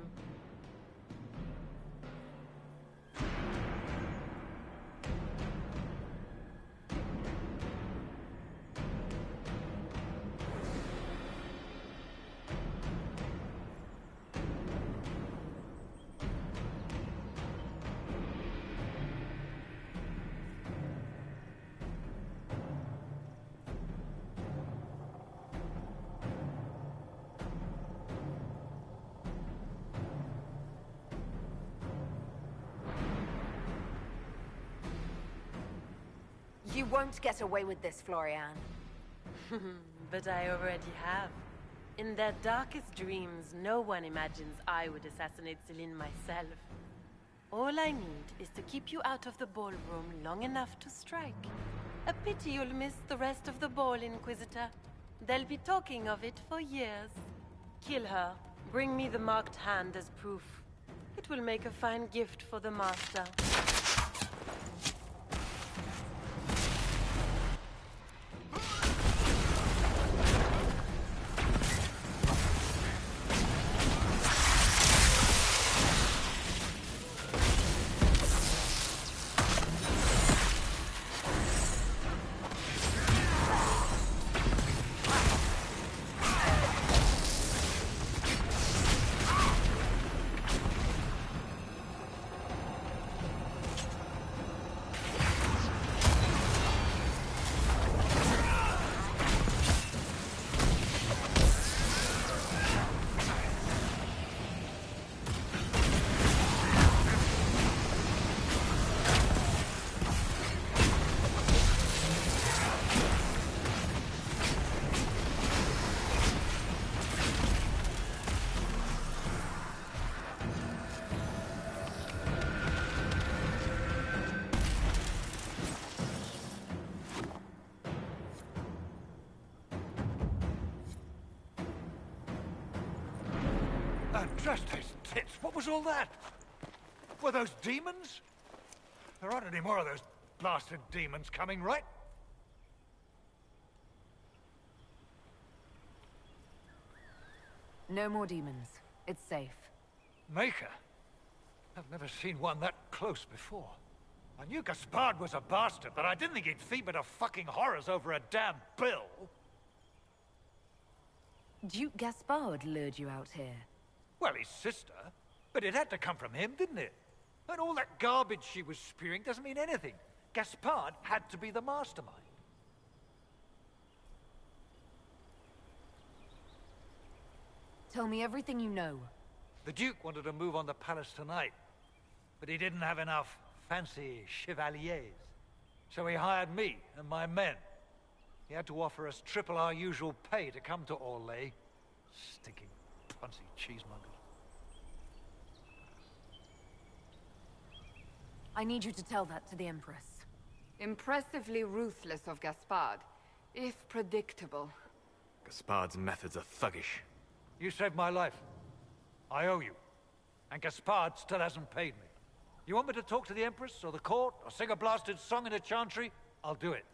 You won't get away with this, Florian. But I already have. In their darkest dreams, no one imagines I would assassinate Celine myself. All I need is to keep you out of the ballroom long enough to strike. A pity you'll miss the rest of the ball, Inquisitor. They'll be talking of it for years. Kill her. Bring me the marked hand as proof. It will make a fine gift for the Master. Just those tits. What was all that? Were those demons? There aren't any more of those blasted demons coming, right? No more demons. It's safe. Maker? I've never seen one that close before. I knew Gaspard was a bastard, but I didn't think he'd feed to fucking horrors over a damn bill. Duke Gaspard lured you out here. Well, his sister. But it had to come from him, didn't it? And all that garbage she was spewing doesn't mean anything. Gaspard had to be the mastermind. Tell me everything you know. The Duke wanted to move on the palace tonight, but he didn't have enough fancy chevaliers. So he hired me and my men. He had to offer us triple our usual pay to come to Orlais. Stinking punsy cheesemonger. I need you to tell that to the Empress. Impressively ruthless of Gaspard, if predictable. Gaspard's methods are thuggish. You saved my life. I owe you. And Gaspard still hasn't paid me. You want me to talk to the Empress, or the court, or sing a blasted song in a chantry? I'll do it.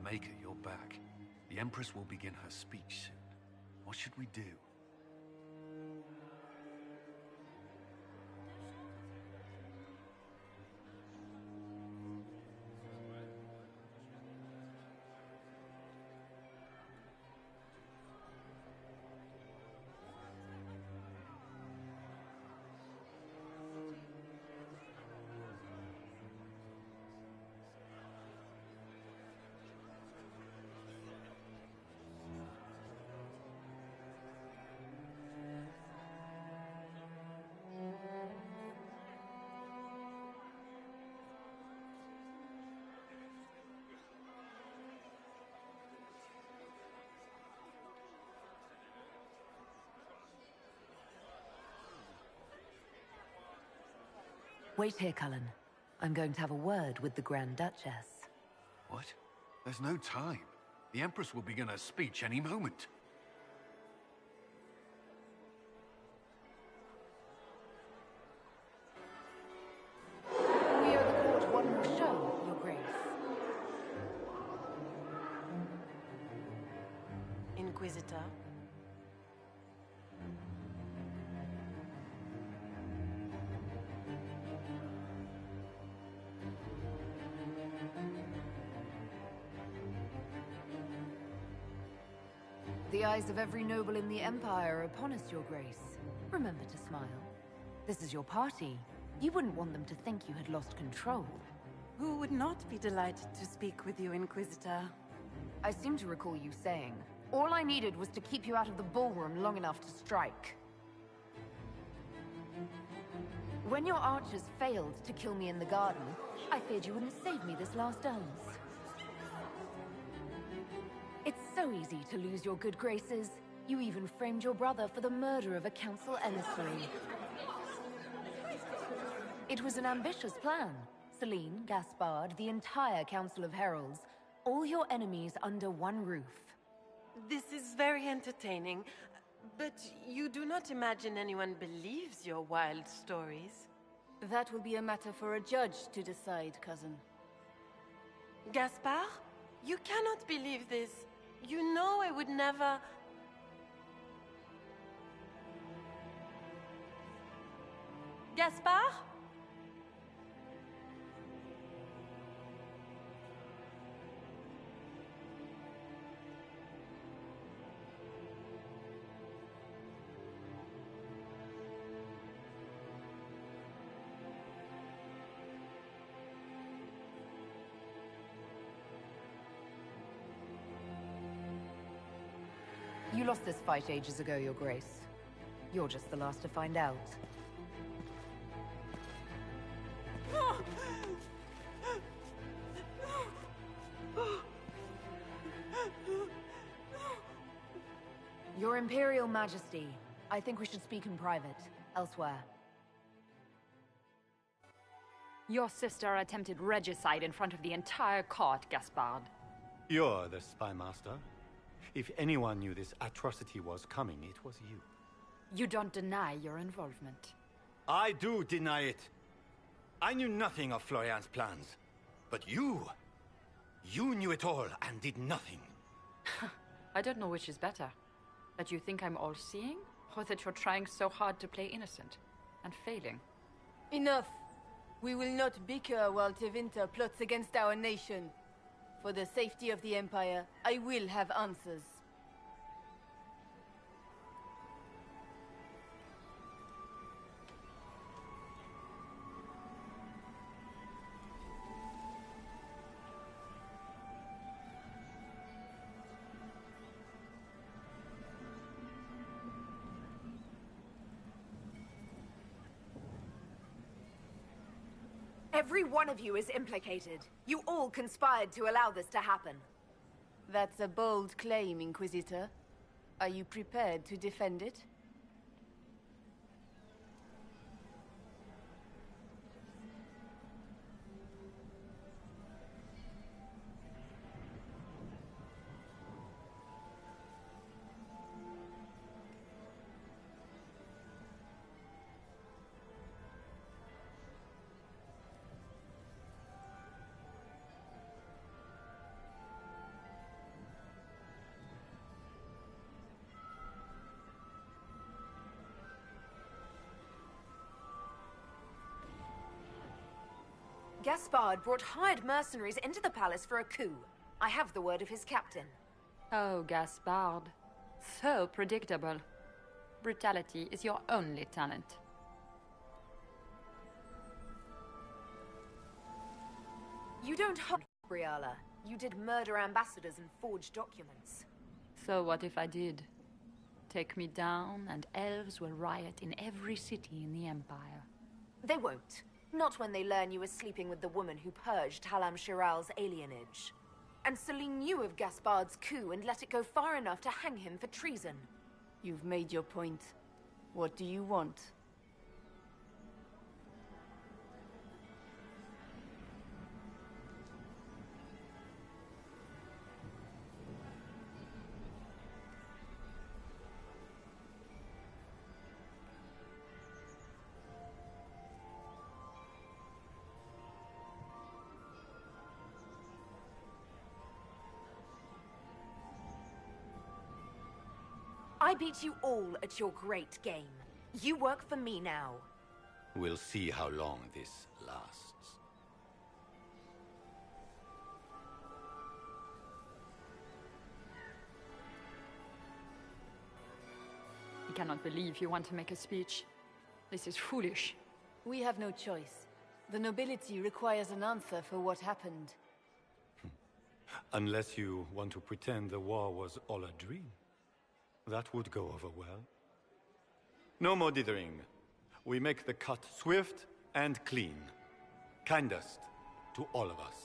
Maker, you're back. The Empress will begin her speech soon. What should we do? Wait here, Cullen. I'm going to have a word with the Grand Duchess. What? There's no time. The Empress will begin her speech any moment. We owe the court one more show, Your Grace. Inquisitor. The eyes of every noble in the Empire are upon us, Your Grace. Remember to smile. This is your party. You wouldn't want them to think you had lost control. Who would not be delighted to speak with you, Inquisitor? I seem to recall you saying, all I needed was to keep you out of the ballroom long enough to strike. When your archers failed to kill me in the garden, I feared you wouldn't save me this last dance. It's so easy to lose your good graces. You even framed your brother for the murder of a council emissary. It was an ambitious plan. Celine, Gaspard, the entire Council of Heralds, all your enemies under one roof. This is very entertaining, but you do not imagine anyone believes your wild stories? That will be a matter for a judge to decide, cousin. Gaspard? You cannot believe this. You know I would never... Gaspard? You lost this fight ages ago, Your Grace. You're just the last to find out. Your Imperial Majesty, I think we should speak in private, elsewhere. Your sister attempted regicide in front of the entire court, Gaspard. You're the spy master. If anyone knew this atrocity was coming, it was you. You don't deny your involvement. I do deny it. I knew nothing of Florian's plans. But you knew it all and did nothing. I don't know which is better. That you think I'm all-seeing, or that you're trying so hard to play innocent and failing? Enough! We will not bicker while Tevinter plots against our nation. For the safety of the Empire, I will have answers. Every one of you is implicated. You all conspired to allow this to happen. That's a bold claim, Inquisitor. Are you prepared to defend it? Gaspard brought hired mercenaries into the palace for a coup. I have the word of his captain. Oh, Gaspard. So predictable. Brutality is your only talent. You don't hold Briala. You did murder ambassadors and forge documents. So what if I did? Take me down, and elves will riot in every city in the Empire. They won't. Not when they learn you were sleeping with the woman who purged Halam Shiral's alienage. And Celine knew of Gaspard's coup and let it go far enough to hang him for treason. You've made your point. What do you want? I beat you all at your great game. You work for me now. We'll see how long this lasts. I cannot believe you want to make a speech. This is foolish. We have no choice. The nobility requires an answer for what happened. Unless you want to pretend the war was all a dream. That would go over well. No more dithering. We make the cut swift and clean. Kindest to all of us.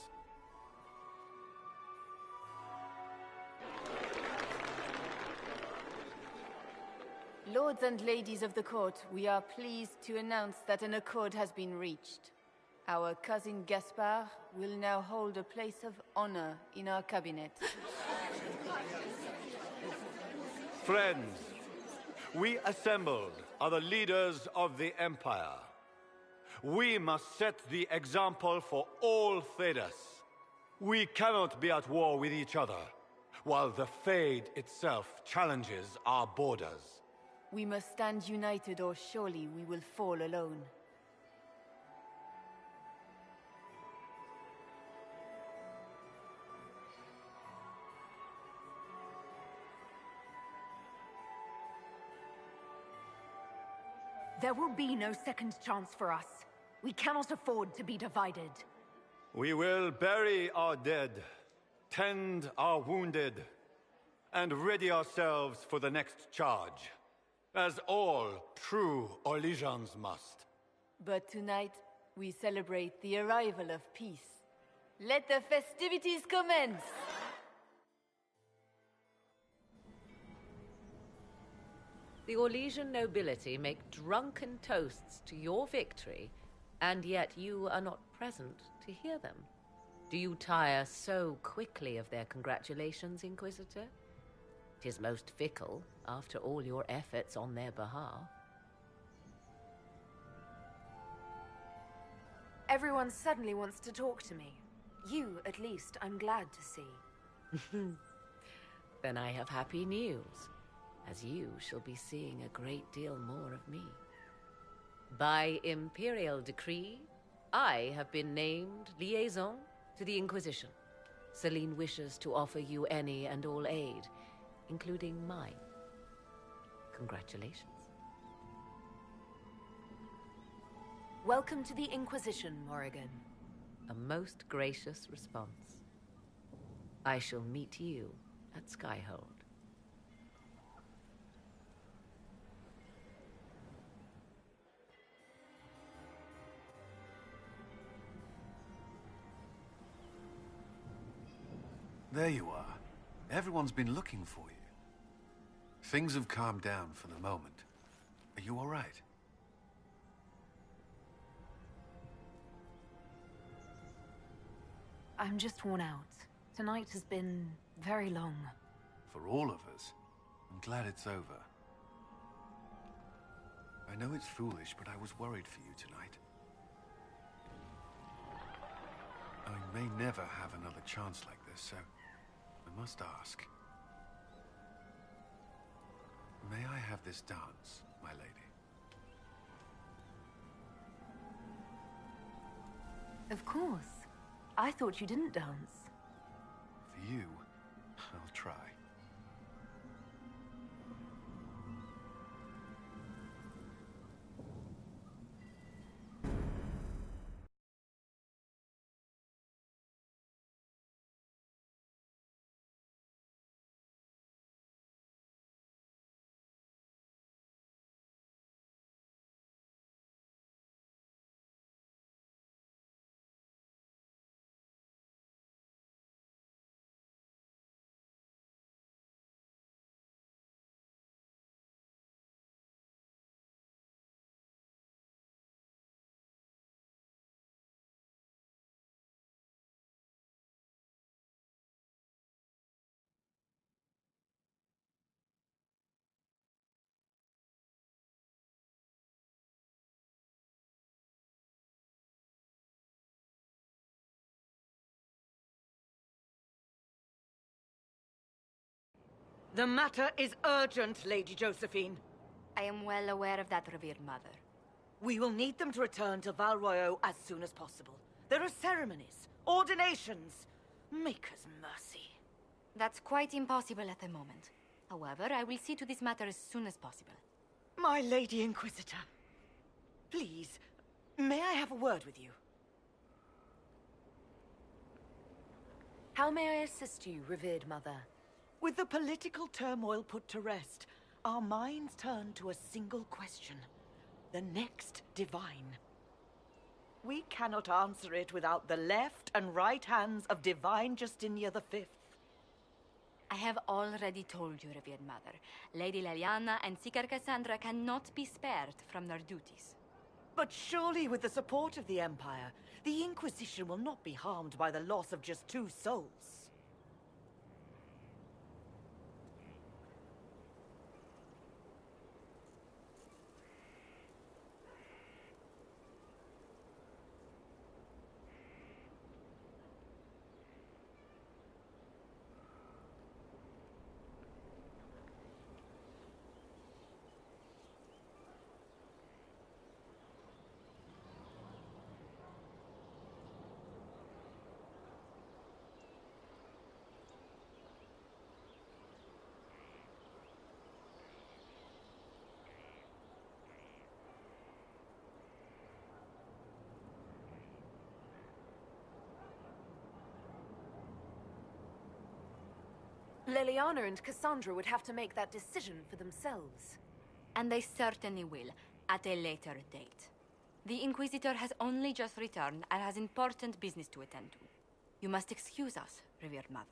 Lords and ladies of the court, we are pleased to announce that an accord has been reached. Our cousin Gaspard will now hold a place of honor in our cabinet. Friends, we assembled are the leaders of the Empire. We must set the example for all Thedas. We cannot be at war with each other, while the Fade itself challenges our borders. We must stand united, or surely we will fall alone. There will be no second chance for us. We cannot afford to be divided. We will bury our dead, tend our wounded, and ready ourselves for the next charge, as all true Orlesians must. But tonight, we celebrate the arrival of peace. Let the festivities commence! The Orlesian nobility make drunken toasts to your victory, and yet you are not present to hear them. Do you tire so quickly of their congratulations, Inquisitor? 'Tis most fickle, after all your efforts on their behalf. Everyone suddenly wants to talk to me. You, at least, I'm glad to see. Then I have happy news, as you shall be seeing a great deal more of me. By imperial decree, I have been named liaison to the Inquisition. Celine wishes to offer you any and all aid, including mine. Congratulations. Welcome to the Inquisition, Morrigan. A most gracious response. I shall meet you at Skyhold. There you are. Everyone's been looking for you. Things have calmed down for the moment. Are you all right? I'm just worn out. Tonight has been very long. For all of us. I'm glad it's over. I know it's foolish, but I was worried for you tonight. I may never have another chance like this, so I must ask. May I have this dance, my lady? Of course. I thought you didn't dance. For you, I'll try. The matter is urgent, Lady Josephine. I am well aware of that, revered mother. We will need them to return to Val Royeaux as soon as possible. There are ceremonies, ordinations. Maker's mercy. That's quite impossible at the moment. However, I will see to this matter as soon as possible. My Lady Inquisitor. Please, may I have a word with you? How may I assist you, revered mother? With the political turmoil put to rest, our minds turn to a single question. The next divine. We cannot answer it without the left and right hands of Divine Justinia V. I have already told you, revered mother. Lady Leliana and Seeker Cassandra cannot be spared from their duties. But surely with the support of the Empire, the Inquisition will not be harmed by the loss of just 2 souls. Leliana and Cassandra would have to make that decision for themselves. And they certainly will, at a later date. The Inquisitor has only just returned and has important business to attend to. You must excuse us, revered mother.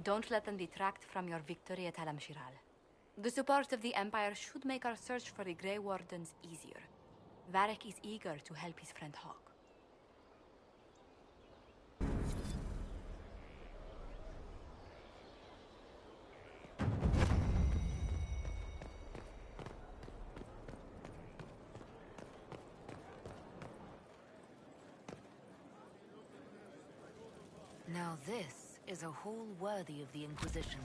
Don't let them detract from your victory at Alam-Shiral. The support of the Empire should make our search for the Grey Wardens easier. Varric is eager to help his friend Hawk. Now this is a hall worthy of the Inquisition.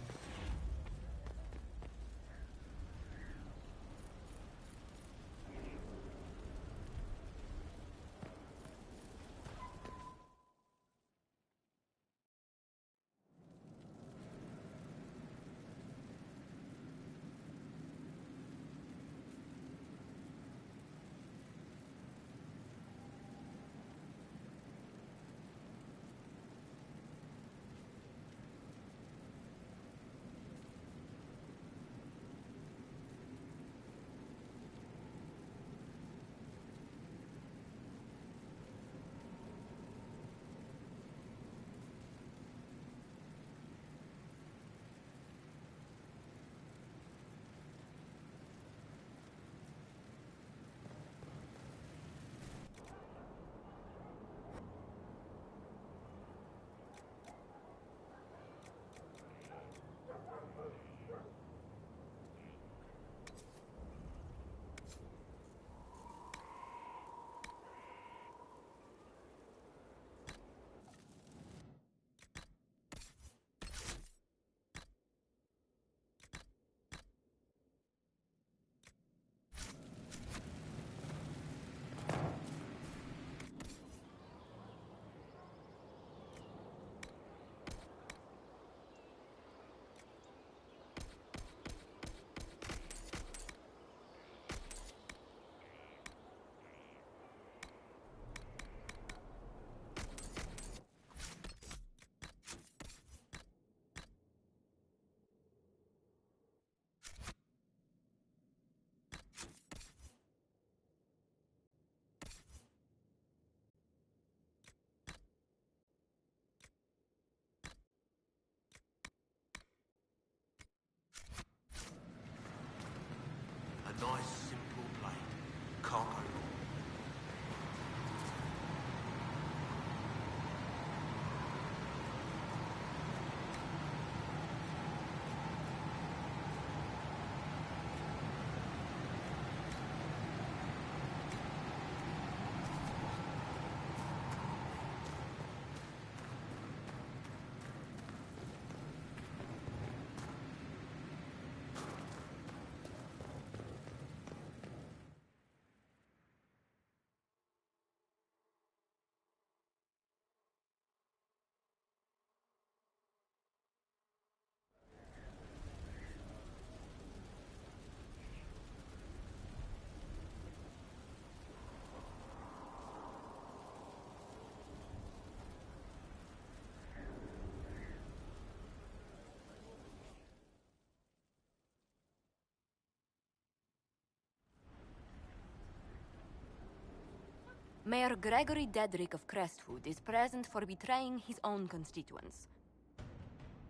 Mayor Gregory Dedrick of Crestwood is present for betraying his own constituents.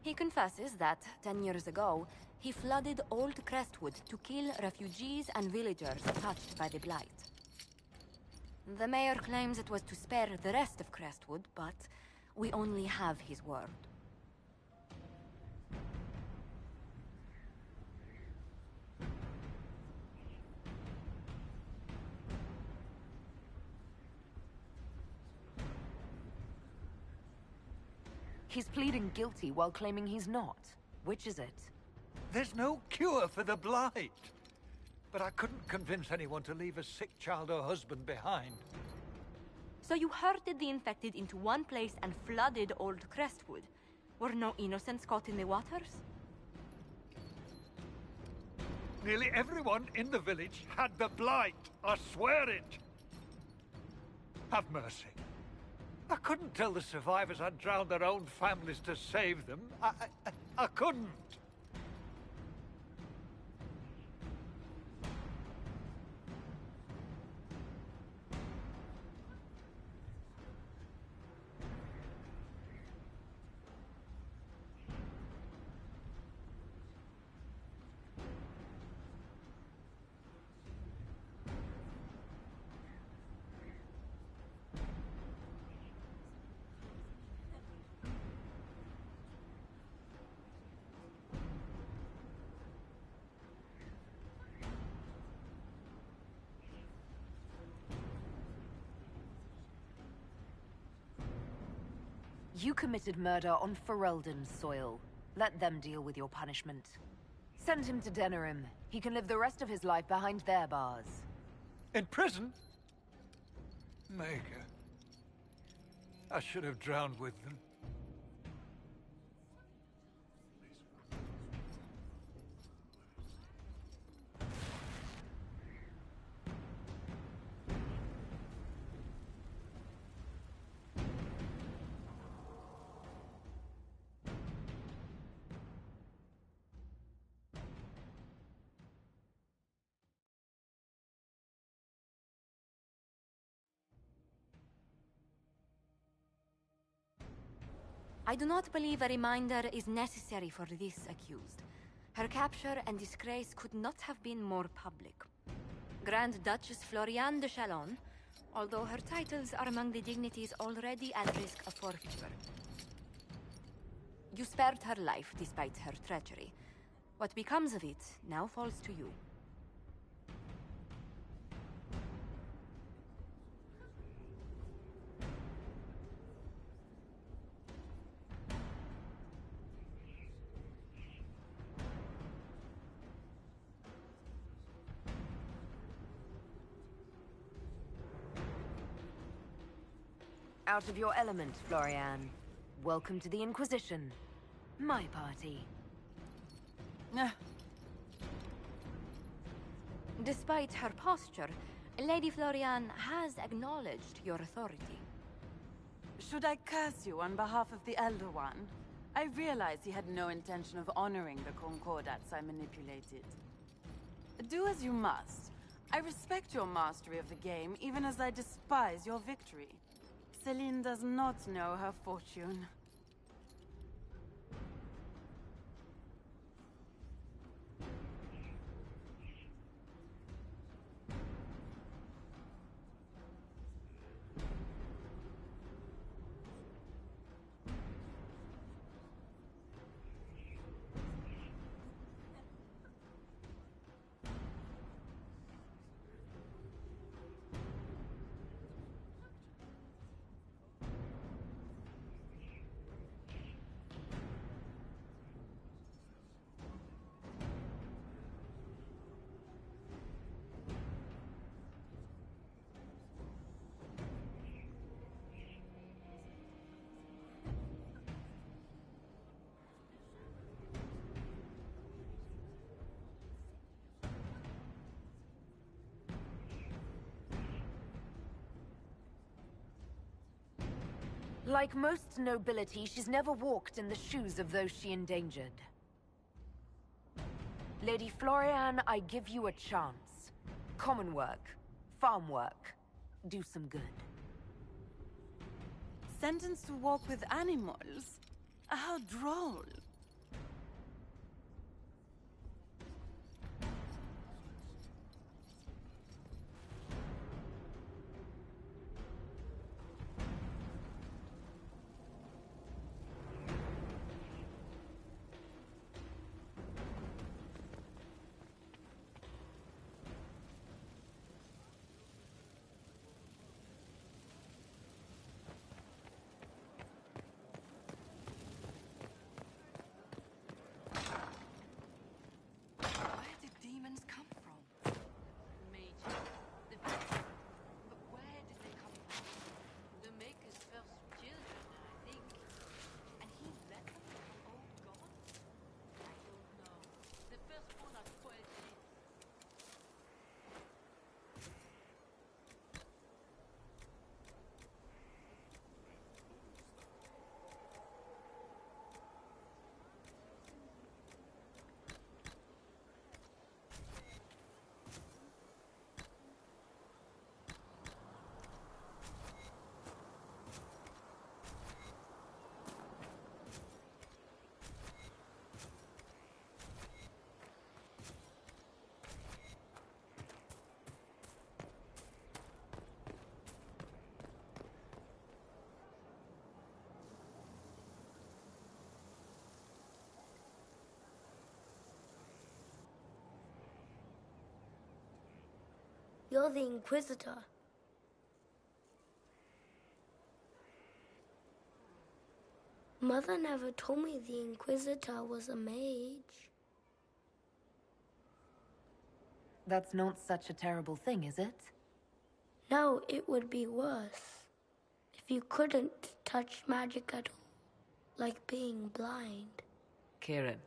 He confesses that, 10 years ago, he flooded Old Crestwood to kill refugees and villagers touched by the Blight. The mayor claims it was to spare the rest of Crestwood, but we only have his word. He's pleading guilty while claiming he's not. Which is it? There's no cure for the Blight. But I couldn't convince anyone to leave a sick child or husband behind. So you herded the infected into one place and flooded Old Crestwood. Were no innocents caught in the waters? Nearly everyone in the village had the Blight. I swear it. Have mercy. I couldn't tell the survivors I'd drowned their own families to save them. I couldn't. You committed murder on Ferelden's soil. Let them deal with your punishment. Send him to Denerim. He can live the rest of his life behind their bars. In prison? Maga. I should have drowned with them. I do not believe a reminder is necessary for this accused. Her capture and disgrace could not have been more public. Grand Duchess Floriane de Chalon, although her titles are among the dignities already at risk of forfeiture. You spared her life despite her treachery. What becomes of it now falls to you. Out of your element, Floriane. Welcome to the Inquisition. My party. Despite her posture, Lady Floriane has acknowledged your authority. Should I curse you on behalf of the Elder One? I realize he had no intention of honoring the concordats I manipulated. Do as you must. I respect your mastery of the game, even as I despise your victory. Celine does not know her fortune. Like most nobility, she's never walked in the shoes of those she endangered. Lady Floriane, I give you a chance. Common work, farm work, do some good. Sentenced to walk with animals? How droll. Where did demons come from? Mage. But where did they come from? The Maker's first children, I think. And he let them become old gods? I don't know. The first one are spoiled kids. You're the Inquisitor. Mother never told me the Inquisitor was a mage. That's not such a terrible thing, is it? No, it would be worse. If you couldn't touch magic at all, like being blind. Kieran,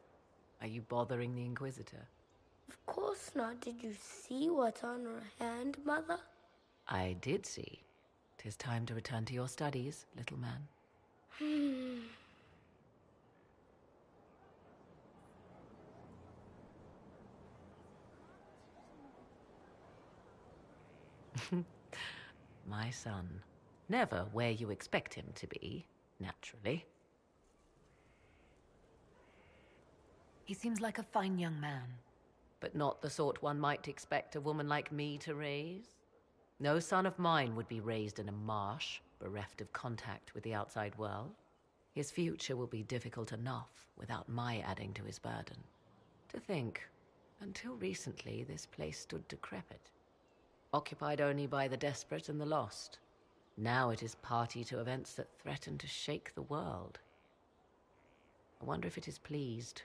are you bothering the Inquisitor? Of course not. Did you see what's on her hand, Mother? I did see. 'Tis time to return to your studies, little man. My son. Never where you expect him to be, naturally. He seems like a fine young man. But not the sort one might expect a woman like me to raise. No son of mine would be raised in a marsh, bereft of contact with the outside world. His future will be difficult enough without my adding to his burden. To think, until recently this place stood decrepit, occupied only by the desperate and the lost. Now it is party to events that threaten to shake the world. I wonder if it is pleased.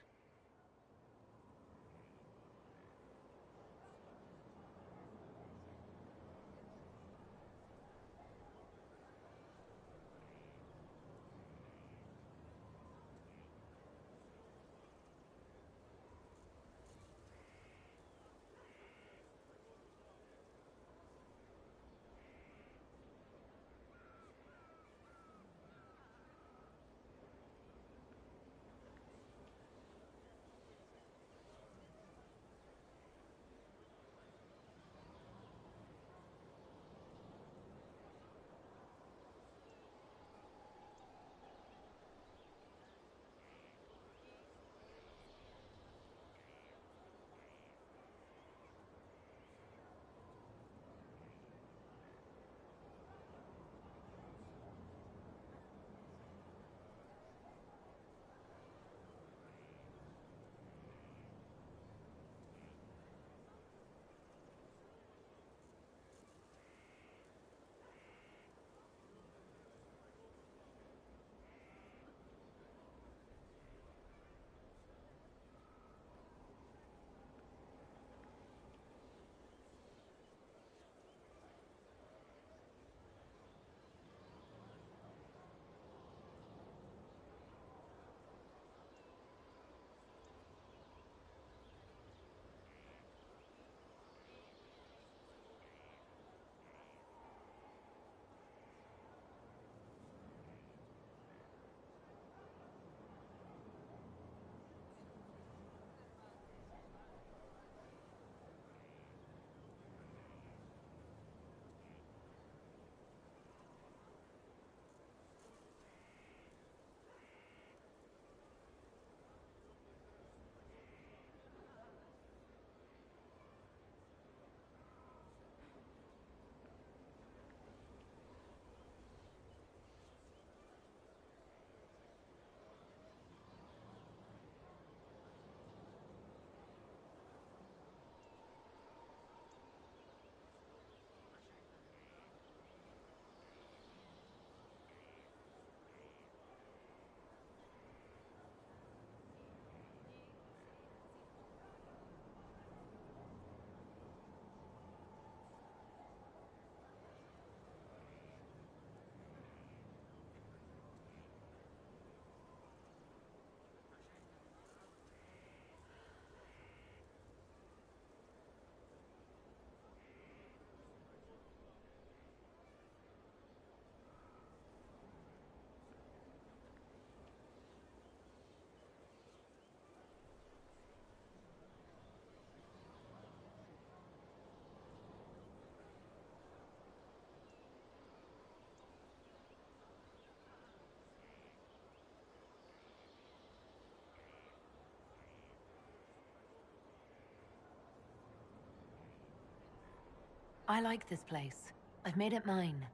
I like this place. I've made it mine.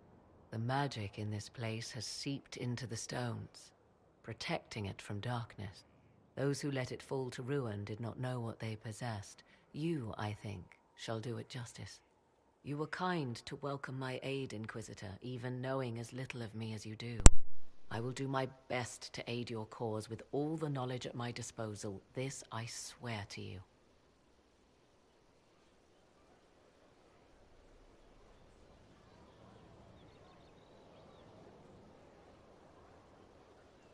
The magic in this place has seeped into the stones, protecting it from darkness. Those who let it fall to ruin did not know what they possessed. You, I think, shall do it justice. You were kind to welcome my aid, Inquisitor, even knowing as little of me as you do. I will do my best to aid your cause with all the knowledge at my disposal. This I swear to you.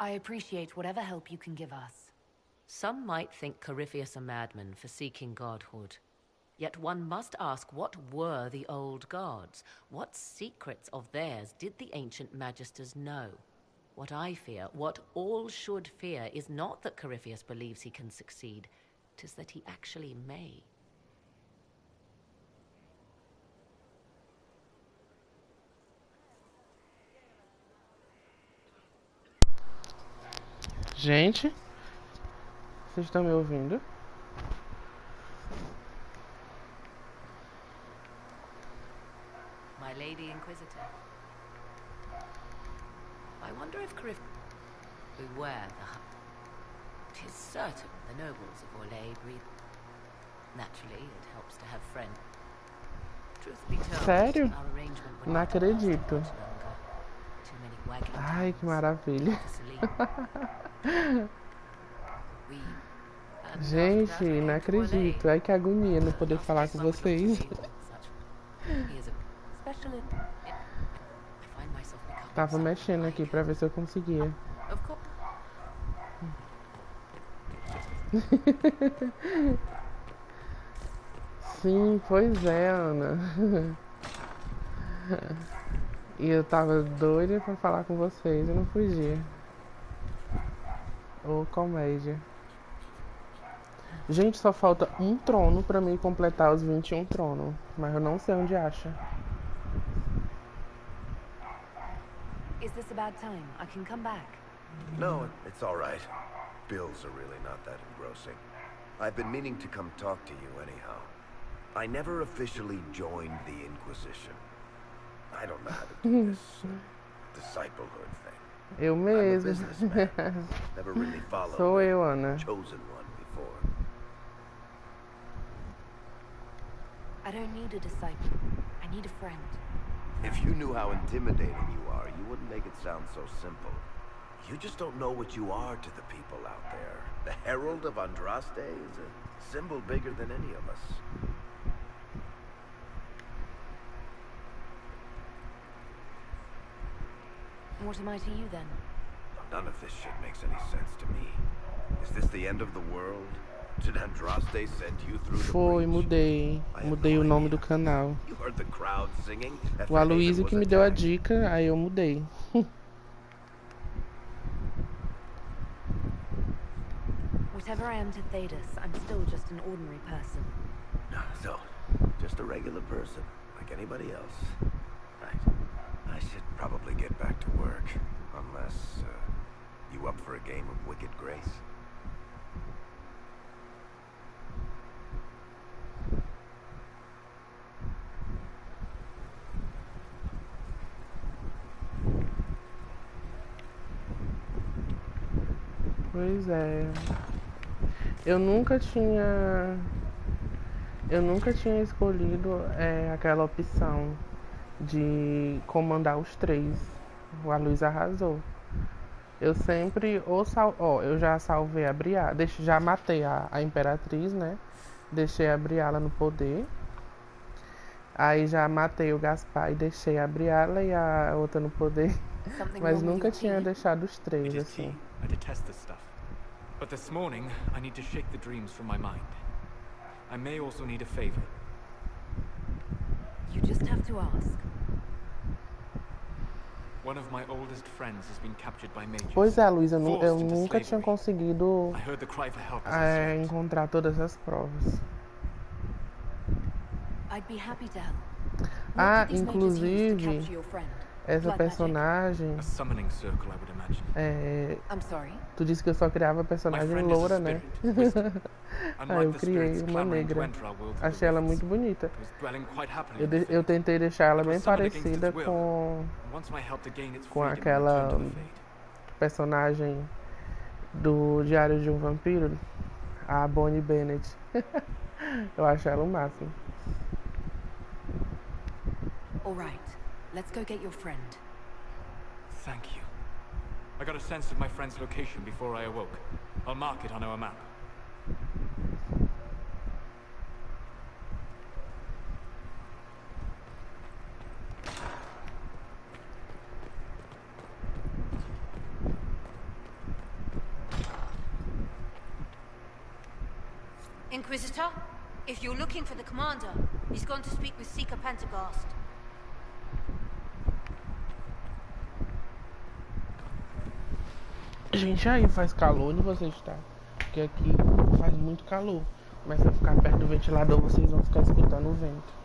I appreciate whatever help you can give us. Some might think Corypheus a madman for seeking godhood. Yet one must ask, what were the old gods? What secrets of theirs did the ancient magisters know? What I fear, what all should fear, is not that Corypheus believes he can succeed. 'Tis that he actually may. Gente, vocês estão me ouvindo? My Lady Inquisitor. I wonder if Corypheus... Beware the... 'Tis certain the nobles of Orlais breathe... Naturally, it helps to have friends. Truth be told, Sério? our arrangement would Não not last acredito. much longer. Too many wagging Ai, que tongues. maravilha. We Gente, não acredito. Ai, que agonia não poder falar com vocês. Tava mexendo aqui pra ver se eu conseguia. Sim, pois é, Ana. E eu tava doida pra falar com vocês, eu não podia. Ô, comédia. Gente, só falta um trono pra mim completar os 21 tronos. Mas eu não sei onde acha. Is this a bad time? I can come back. No, it's all right. Bills are really not that engrossing. I've been meaning to come talk to you anyhow. I never officially joined the Inquisition. I don't know how to do this disciplehood thing. Eu I'm a mesmo. businessman. Never really followed Sou eu, a Ana. chosen one before. I don't need a disciple. I need a friend. If you knew how intimidating you are, you wouldn't make it sound so simple. You just don't know what you are to the people out there. The Herald of Andraste is a symbol bigger than any of us. What am I to you then? None of this shit makes any sense to me. Is this the end of the world? Did Andraste send you through the Foi, breach? mudei. Mudei o nome do canal. You heard the crowd singing? O Aloysio que me deu a dica, aí eu mudei. Whatever I am to Thedas, I'm still just an ordinary person. So, just a regular person, like anybody else. Right. I should probably get back to work. Unless, you up for a game of Wicked Grace? Pois é. Eu nunca tinha escolhido aquela opção de comandar os três. O Aloysio arrasou. Eu sempre eu já salvei a Briala, já matei a Imperatriz, né? Deixei a Briala no poder. Aí já matei o Gaspar e deixei a Briala e a outra no poder. Mas nunca tinha deixado os três assim. I detest this stuff. But this morning, I need to shake the dreams from my mind. I may also need a favor. You just have to ask. One of my oldest friends has been captured by mages. Pois é, Luiz, eu forced into nunca tinha slavery. conseguido I heard the cry for help as I slept. encontrar todas as provas. I'd be happy to help. Ah, What did these mages use to inclusive, capture your friend? Essa personagem... A summoning circle, I would imagine. I'm sorry? Tu disse que eu só criava personagem loura, né? Aí eu criei uma negra. Achei ela muito bonita. Eu tentei deixar ela bem parecida com aquela personagem do Diário de um Vampiro, a Bonnie Bennett. Eu acho ela o máximo. All right. Let's go get your friend. Thank you. I got a sense of my friend's location before I awoke. I'll mark it on our map. Inquisitor, if you're looking for the commander, he's gone to speak with Seeker Pentecost. Gente, aí faz calor onde você está? Porque aqui faz muito calor. Mas se eu ficar perto do ventilador, vocês vão ficar escutando o vento.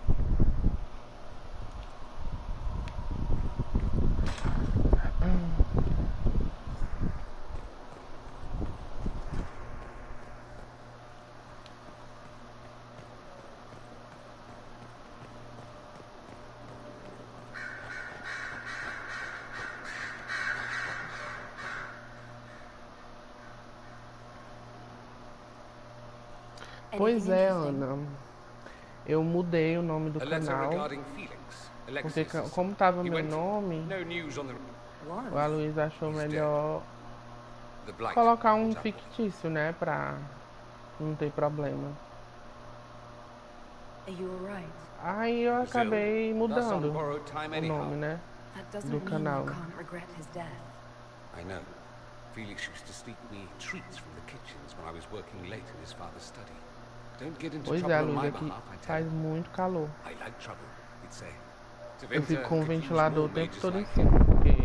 Pois é, Ana. Eu mudei o nome do canal. Porque como tava meu nome, o Aloysio achou melhor colocar um fictício, né? Pra não ter problema. Aí eu acabei mudando o nome, né? Do canal. I know. Felix used to sneak me treats from the kitchens when I was working late in his father's study. Don't get into Pois é, trouble on Luz, my aqui behalf, I tell faz you. muito calor. I like trouble, he'd say. Eu fico com o ventilador o tempo todo em cima, porque...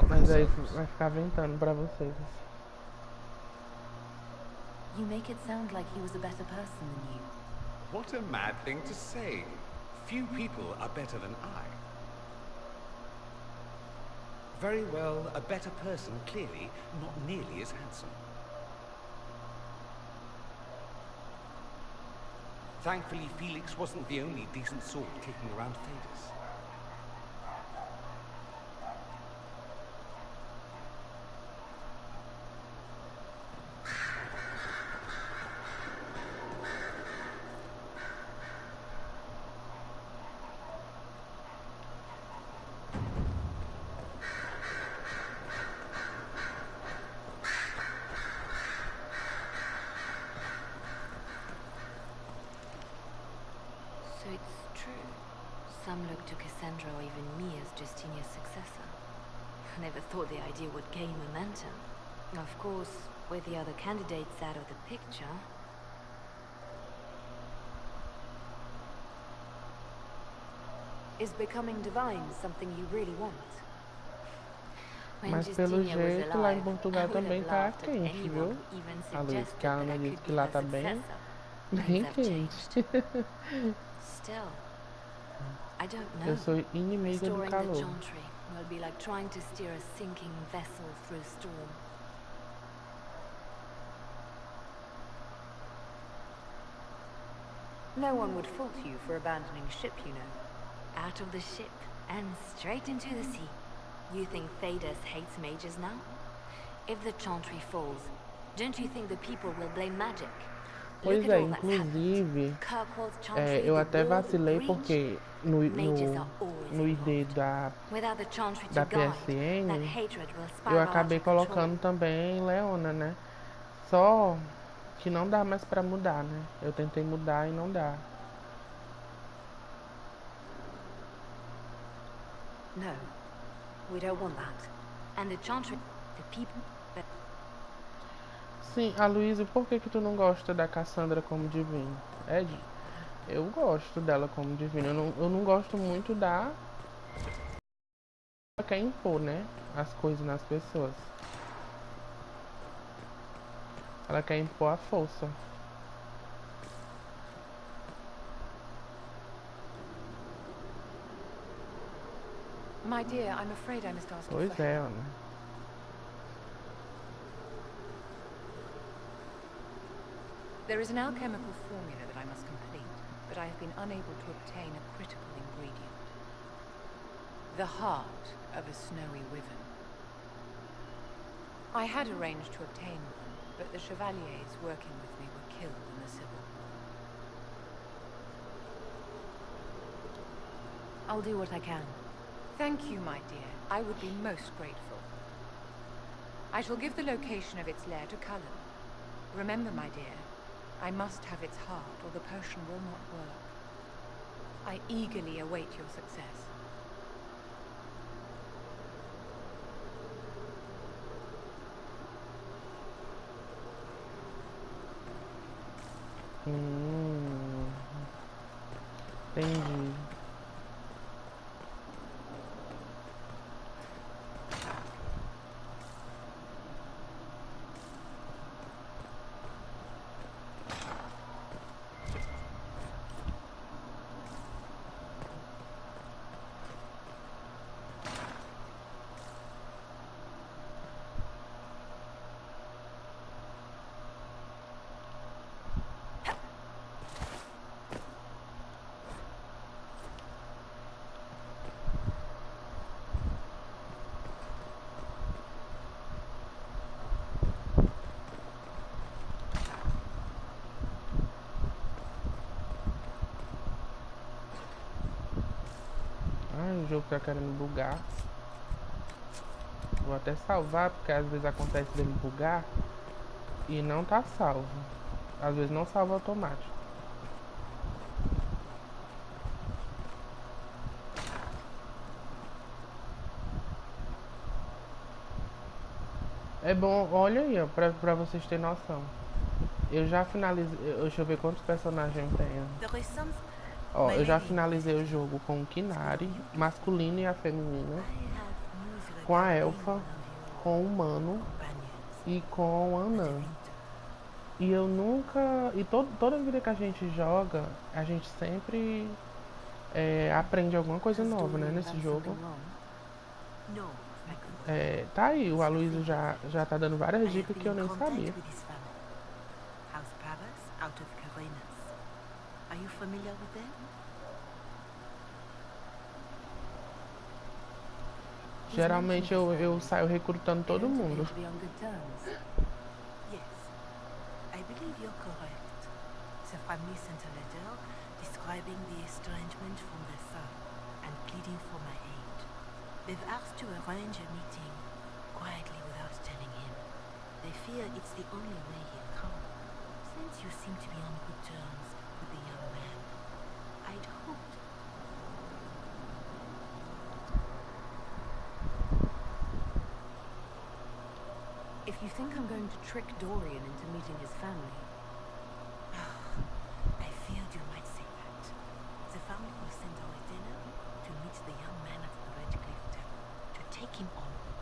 Mas aí vai ficar ventando pra vocês. You make it sound like he was a better person than you. What a mad thing to say. Few people are better than I. Very well, a better person, clearly, not nearly as handsome. Thankfully, Felix wasn't the only decent sort kicking around Thedas. So it's true. Some look to Cassandra or even me as Justinia's successor. I never thought the idea would gain momentum. Of course, with the other candidates out of the picture... Is becoming divine something you really want? Mas pelo jeito lá em Portugal também tá quente, viu? A Luiz, que a Ana disse que lá tá bem quente. Still, I don't know. Eu sou inimiga do calor. Will be like trying to steer a sinking vessel through a storm. No one would fault you for abandoning ship, you know. Out of the ship and straight into the sea. You think Thedas hates mages now? If the Chantry falls, don't you think the people will blame magic? Pois é, inclusive, eu até vacilei porque no ID da PSN eu acabei colocando também Leona, né? Só que não dá mais pra mudar, né? Eu tentei mudar e não dá. No, we don't want that. And the Chantry, the people... Sim, Aloysio, por que tu não gosta da Cassandra como divina? Ed, eu gosto dela como divina. Eu não gosto muito da... Ela quer impor, né? As coisas nas pessoas. Ela quer impor a força. My dear, I'm afraid I must ask you Pois for é, help. Ana. There is an alchemical formula that I must complete, but I have been unable to obtain a critical ingredient. The heart of a snowy wyvern. I had arranged to obtain one, but the chevaliers working with me were killed in the civil war. I'll do what I can. Thank you, my dear. I would be most grateful. I shall give the location of its lair to Cullen. Remember, my dear, I must have its heart, or the potion will not work. I eagerly await your success. Entendi. O jogo tá querendo bugar. Vou até salvar, porque às vezes acontece dele bugar e não tá salvo. Às vezes não salva automático. É bom, olha aí, ó, pra vocês terem noção. Eu já finalizei. Deixa eu ver quantos personagens eu tenho. Ó, eu já finalizei o jogo com o Kinari, masculino e a feminina, com a elfa, com o humano e com o anã. E eu nunca... E toda vida que a gente joga, a gente sempre aprende alguma coisa nova, né, nesse jogo. Tá aí, o Aloysio já tá dando várias dicas que eu nem sabia. Geralmente eu saio recrutando todo mundo. I believe you're correct. The family sent a letter describing the estrangement from their son and pleading for my aid. They've asked to arrange a meeting quietly without telling him. They fear it's the only way he'll come. Since you seem to be on good terms with the young man, I'd hoped. If you think I'm going to trick Dorian into meeting his family... I feared you might say that. The family will send our dinner to meet the young man at the Red Cliff Tower, to take him onward.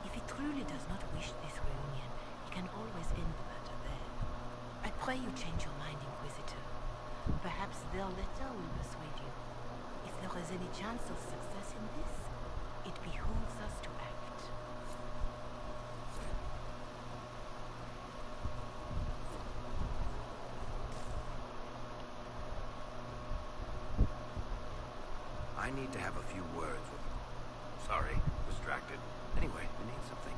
If he truly does not wish this reunion, he can always end the matter there. I pray you change your mind, Inquisitor. Perhaps their letter will persuade you. If there is any chance of success in this, it behooves us to act. I need to have a few words with him. Sorry, distracted. Anyway, we need something.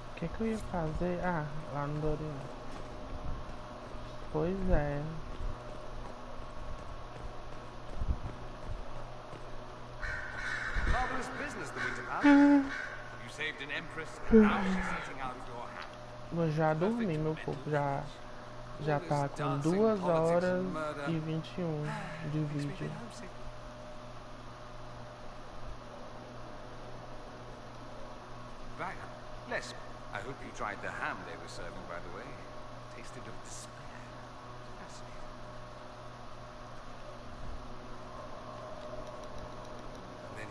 O que eu ia fazer? Ah, lá no Dorian. Pois é. Marvelous business, the Winter Palace. You saved an empress, and now she's setting out of your hand. Vou já dormir, meu povo. Já tá com 2 horas e 21 de vídeo. Right. Les, I hope you tried the ham they were serving, by the way. Tasted of despair. Fascinating. And then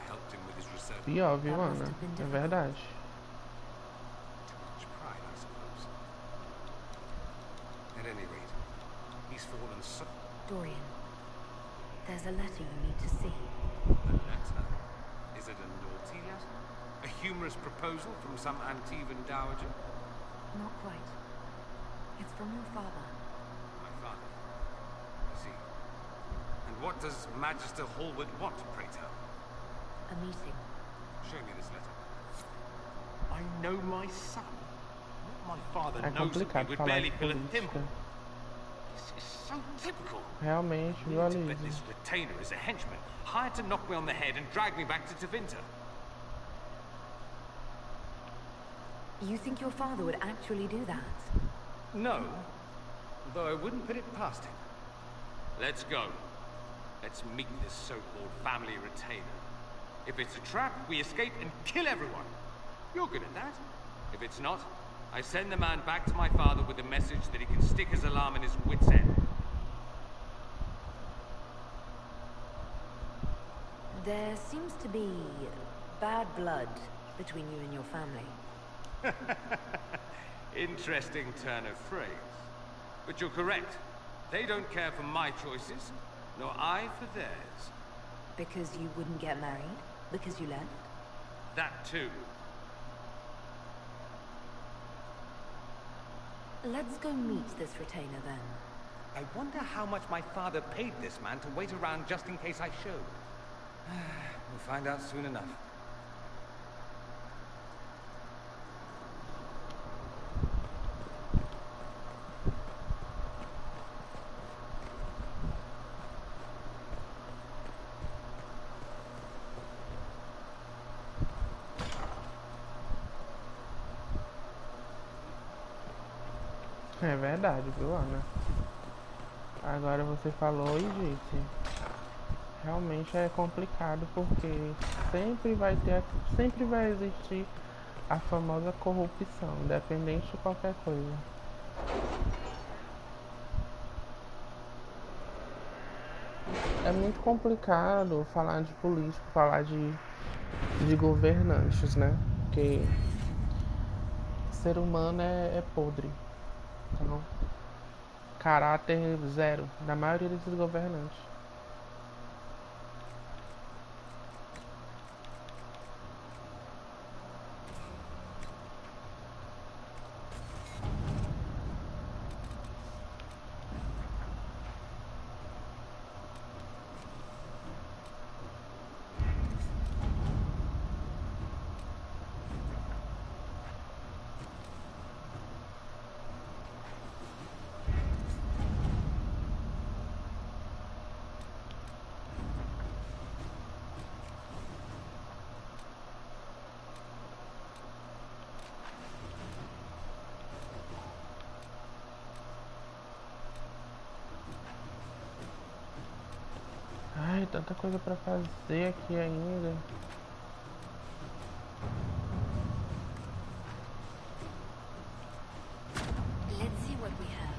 I helped him with his research. Pior, viu, Ana? É verdade. At any rate, he's fallen so... Dorian, There's a letter you need to see. A letter? Is it a naughty letter? A humorous proposal from some Antivan dowager? Not quite. It's from your father. My father? I see. And what does Magister Hallward want, pray tell? A meeting. Show me this letter. I know my son. What my father É knows of me complicado would falar barely de fill a política. thimble. This is so typical. Realmente, I bet visualizo. this retainer is a henchman, hired to knock me on the head and drag me back to Tevinter. You think your father would actually do that? No, though I wouldn't put it past him. Let's go. Let's meet this so-called family retainer. If it's a trap, we escape and kill everyone. You're good at that. If it's not, I send the man back to my father with a message that he can stick his alarm in his wit's end. There seems to be bad blood between you and your family. Interesting turn of phrase. But you're correct. They don't care for my choices, nor I for theirs. Because you wouldn't get married? Because you left? That too. Let's go meet this retainer then. I wonder how much my father paid this man to wait around just in case I showed. We'll find out soon enough. É verdade, viu, Ana? Agora você falou e disse. Realmente é complicado porque sempre vai existir a famosa corrupção, independente de qualquer coisa. É muito complicado falar de político, falar de governantes, né? Porque ser humano é podre. Então, caráter zero da maioria desses governantes. Ai, tanta coisa pra fazer aqui ainda. Let's see what we have.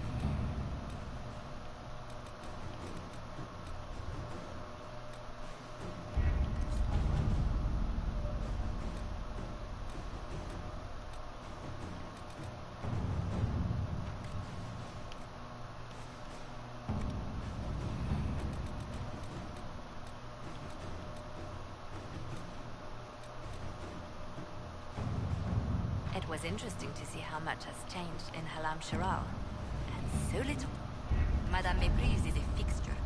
It was interesting to see how much has changed in Halam Shiral. And so little. Madame Méprise is a fixture.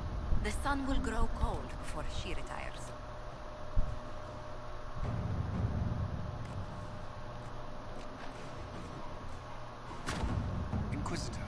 The sun will grow cold before she retires. Inquisitor.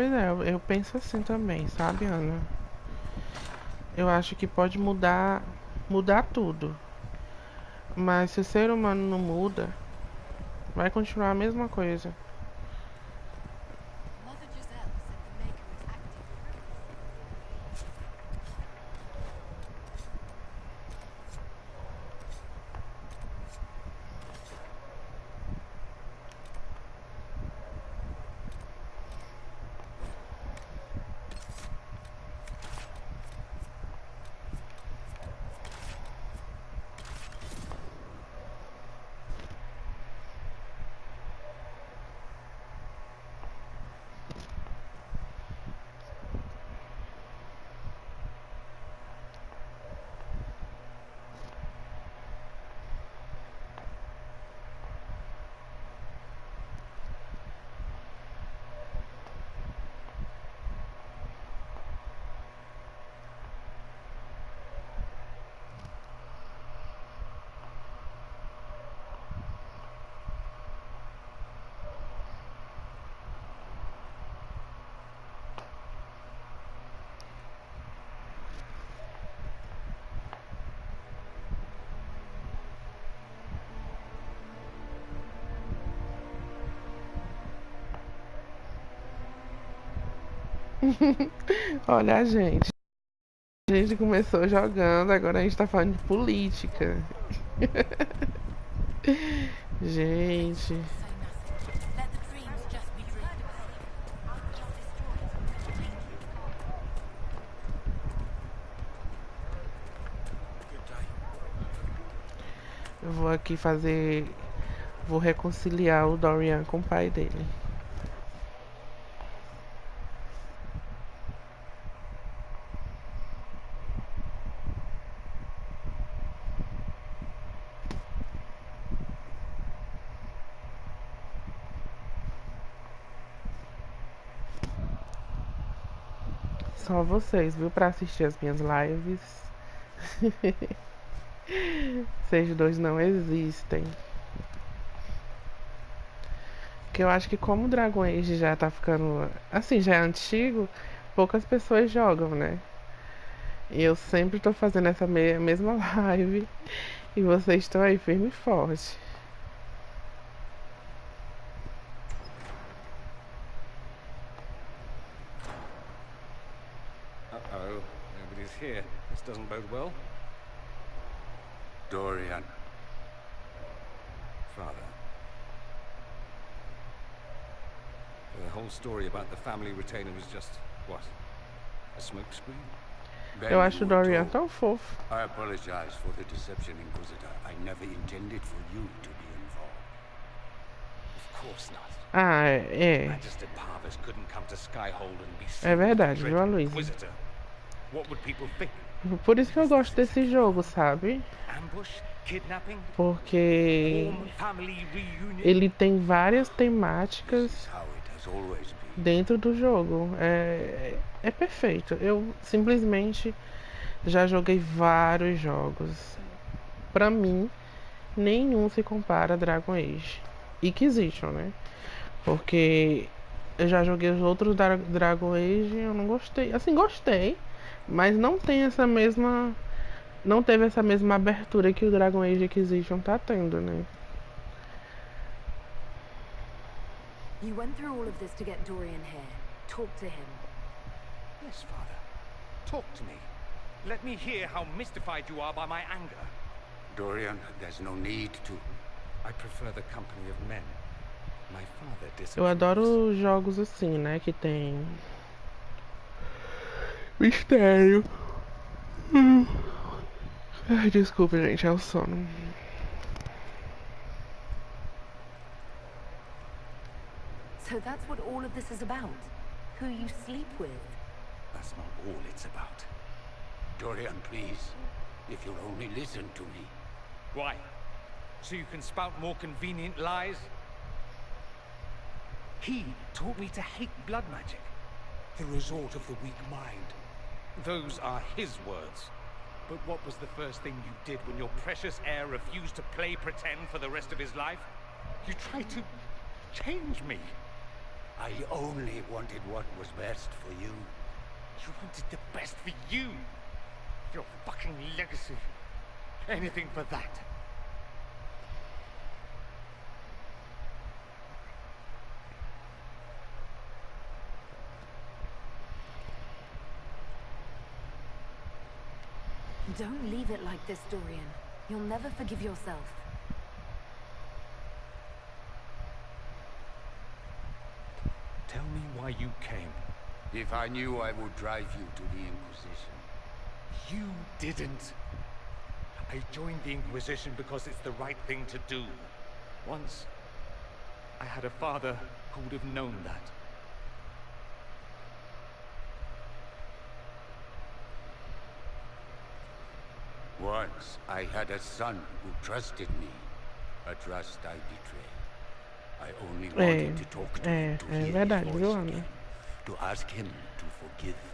Pois é, eu penso assim também, sabe, Ana? Eu acho que pode mudar tudo. Mas se o ser humano não muda, vai continuar a mesma coisa. Olha a gente. A gente começou jogando, agora a gente tá falando de política. Gente. Eu vou aqui fazer. Vou reconciliar o Dorian com o pai dele. Só vocês, viu, pra assistir as minhas lives. Vocês dois não existem. Porque eu acho que como o Dragon Age já tá ficando... Assim, já é antigo, poucas pessoas jogam, né? E eu sempre tô fazendo essa mesma live. E vocês estão aí firme e forte. Uh-oh, nobody's here. This doesn't bode well. Dorian. Father. The whole story about the family retainer was just, what? A smokescreen? Eu acho o Dorian tão fofo. I apologize for the deception, Inquisitor. I never intended for you to be involved. Of course not. Ah, é. Magister Parvis couldn't come to Skyhold and be É verdade, viu, Luiz? Inquisitor. What would people think? Por isso que eu gosto desse jogo, sabe? Ambush? Kidnapping? Porque ele tem várias temáticas dentro do jogo. É perfeito. Eu simplesmente já joguei vários jogos. Pra mim, nenhum se compara a Dragon Age Inquisition, né? Porque eu já joguei os outros Dragon Age e eu não gostei. Assim, gostei, mas não tem essa mesma... Não teve essa mesma abertura que o Dragon Age Inquisition tá tendo, né? You went through all of this to get Dorian here. Talk to him. Yes, Father. Talk to me. Let me hear how mystified you are by my anger. Dorian, there's no need to. I prefer the company of men. My father disapproves. Eu adoro jogos assim, né? Que tem mistério. Ai, desculpa, gente, é o sono. So that's what all of this is about? Who you sleep with? That's not all it's about. Dorian, please. If you'll only listen to me. Why? So you can spout more convenient lies? He taught me to hate blood magic. The resort of the weak mind. Those are his words. But what was the first thing you did when your precious heir refused to play pretend for the rest of his life? You tried to change me. I only wanted what was best for you. You wanted the best for you! Your fucking legacy. Anything for that. Don't leave it like this, Dorian. You'll never forgive yourself. Tell me why you came. If I knew, I would drive you to the Inquisition. You didn't. I joined the Inquisition because it's the right thing to do. Once, I had a father who would have known that. Once, I had a son who trusted me. A trust I betrayed. I only wanted to talk to him, to hear verdade, his viu, voice Ana? again, to ask him to forgive me.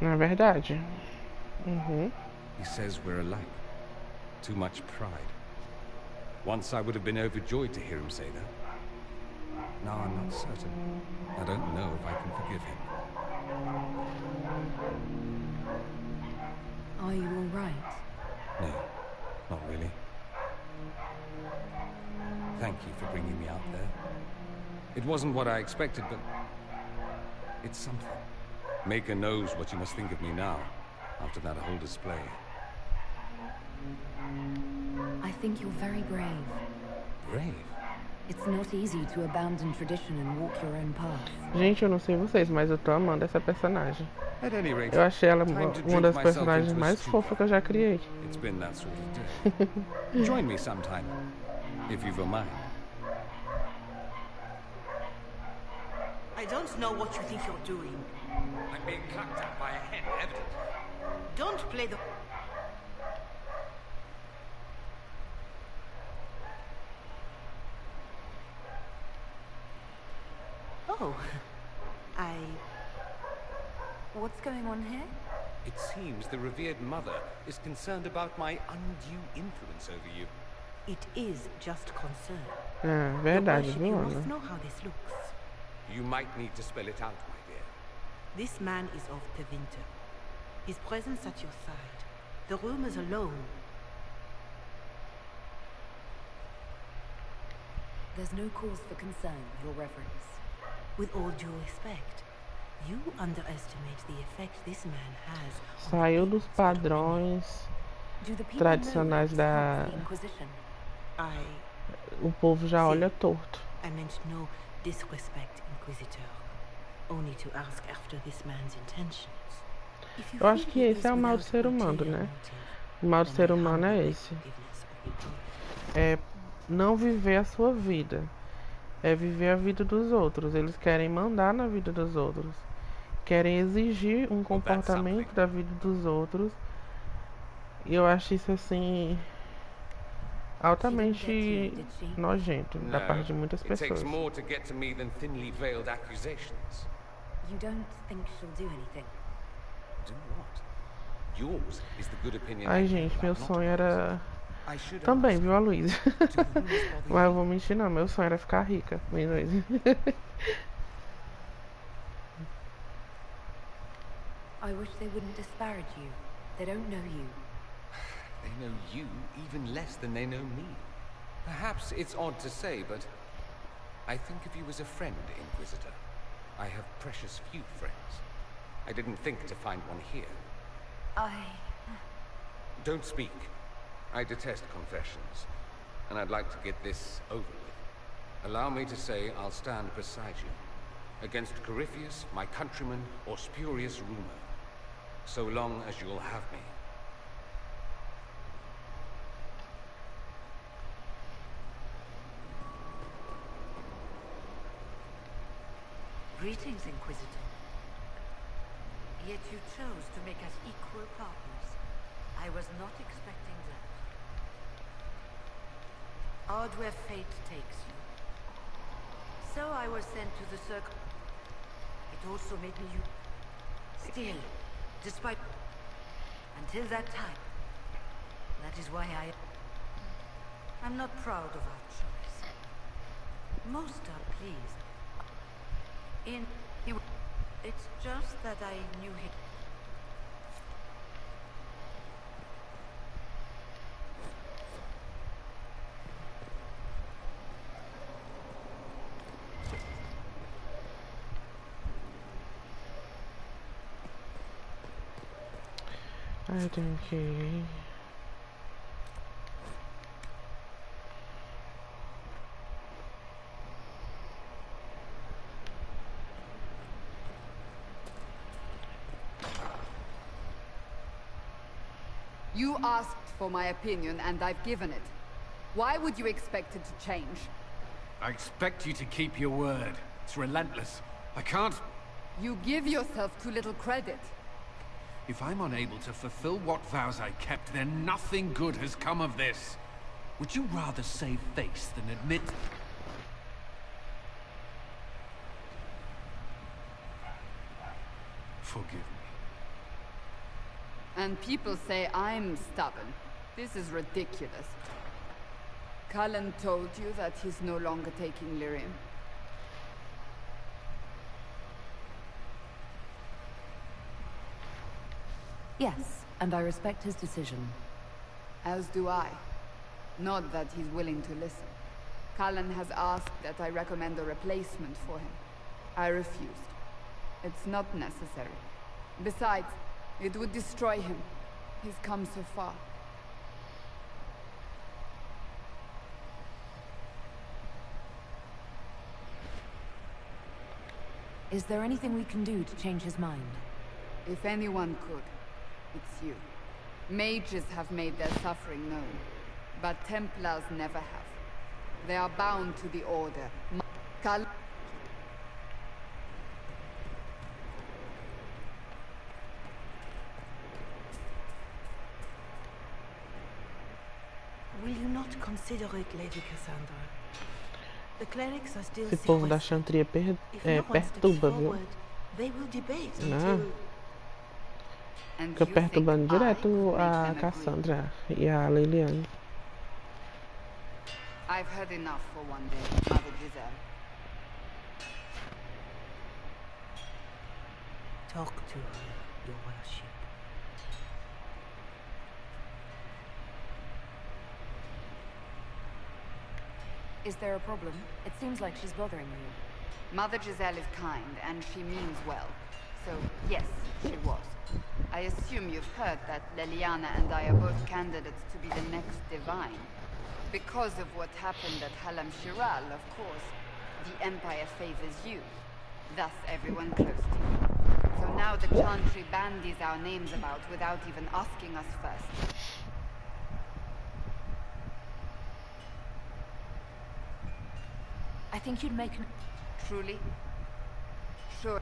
Na verdade. Uhum. He says we're alike. Too much pride. Once I would have been overjoyed to hear him say that. Now I'm not certain. I don't know if I can forgive him. Are you all right? No, not really. Thank you for bringing me out there. It wasn't what I expected, but it's something. Maker knows what you must think of me now, after that whole display. I think you're very brave. Brave? It's not easy to abandon tradition and walk your own path. Gente, eu não sei vocês, mas eu tô amando essa personagem. At any rate, Eu achei ela time to uma drink das myself personagens into a mais stupor. fofas que eu já criei. It's been that sort of day. Join me sometime, if you've a mind. I don't know what you think you're doing. I'm being clapped at by a hen, evidently. Don't play the... Oh, What's going on here? It seems the revered mother is concerned about my undue influence over you. It is just concern. Verdade, viu, You Ana? must know how this looks. You might need to spell it out, my dear. This man is of Tevinter. His presence at your side. The rumors alone. There's no cause for concern, Your Reverence. With all due respect, you underestimate the effect this man has. Saiu dos padrões tradicionais da... O povo já olha torto. I meant no disrespect, Inquisitor. Only to ask after this man's intentions. Eu acho que esse é o mal do ser humano, né? O mal do ser humano é esse. É não viver a sua vida. É viver a vida dos outros. Eles querem mandar na vida dos outros. Querem exigir um comportamento da vida dos outros. E eu acho isso assim altamente nojento da parte de muitas It takes pessoas. more to get to me than thinly veiled accusations. You don't think she'll do anything? Do what? Yours is the good opinion. Ai, gente, meu sonho era... Também, viu, a Luísa? Mas eu vou mentir, não. Meu sonho era ficar rica. I wish they wouldn't disparage you. They don't know you. They know you even less than they know me. Perhaps it's odd to say, but I think of you as a friend, Inquisitor. I have precious few friends. I didn't think to find one here. Don't speak. I detest confessions, and I'd like to get this over with. Allow me to say I'll stand beside you, against Corypheus, my countrymen, or spurious rumor, so long as you'll have me. Greetings, Inquisitor. Yet you chose to make us equal partners. I was not expecting that. Odd where fate takes you. So I was sent to the circle. It also made me you. Still, despite... Until that time. That is why I'm not proud of our choice. Most are pleased. It's just that I knew him. I don't care. You asked for my opinion, and I've given it. Why would you expect it to change? I expect you to keep your word. It's relentless. I can't... You give yourself too little credit. If I'm unable to fulfill what vows I kept, then nothing good has come of this. Would you rather save face than admit... Forgive me. And people say I'm stubborn. This is ridiculous. Cullen told you that he's no longer taking lyrium. Yes, and I respect his decision. As do I. Not that he's willing to listen. Cullen has asked that I recommend a replacement for him. I refused. It's not necessary. Besides, it would destroy him. He's come so far. Is there anything we can do to change his mind? If anyone could, it's you. Mages have made their suffering known, but Templars never have. They are bound to the Order. Will you not consider it, Lady Cassandra? The clerics are still Esse povo da Chantria perturba, viu? They will debate Não. Fica perturbando direto a Cassandra e a Liliane. I've heard enough for one day, Mother Giselle. Talk to her, Your Worship. Is there a problem? It seems like she's bothering you. Mother Giselle is kind, and she means well. So, yes, she was. I assume you've heard that Leliana and I are both candidates to be the next Divine. Because of what happened at Halam Shiral, of course, the Empire favors you. Thus, everyone close to you. So now the Chantry bandies our names about without even asking us first. I think you'd make an... Truly? Sure.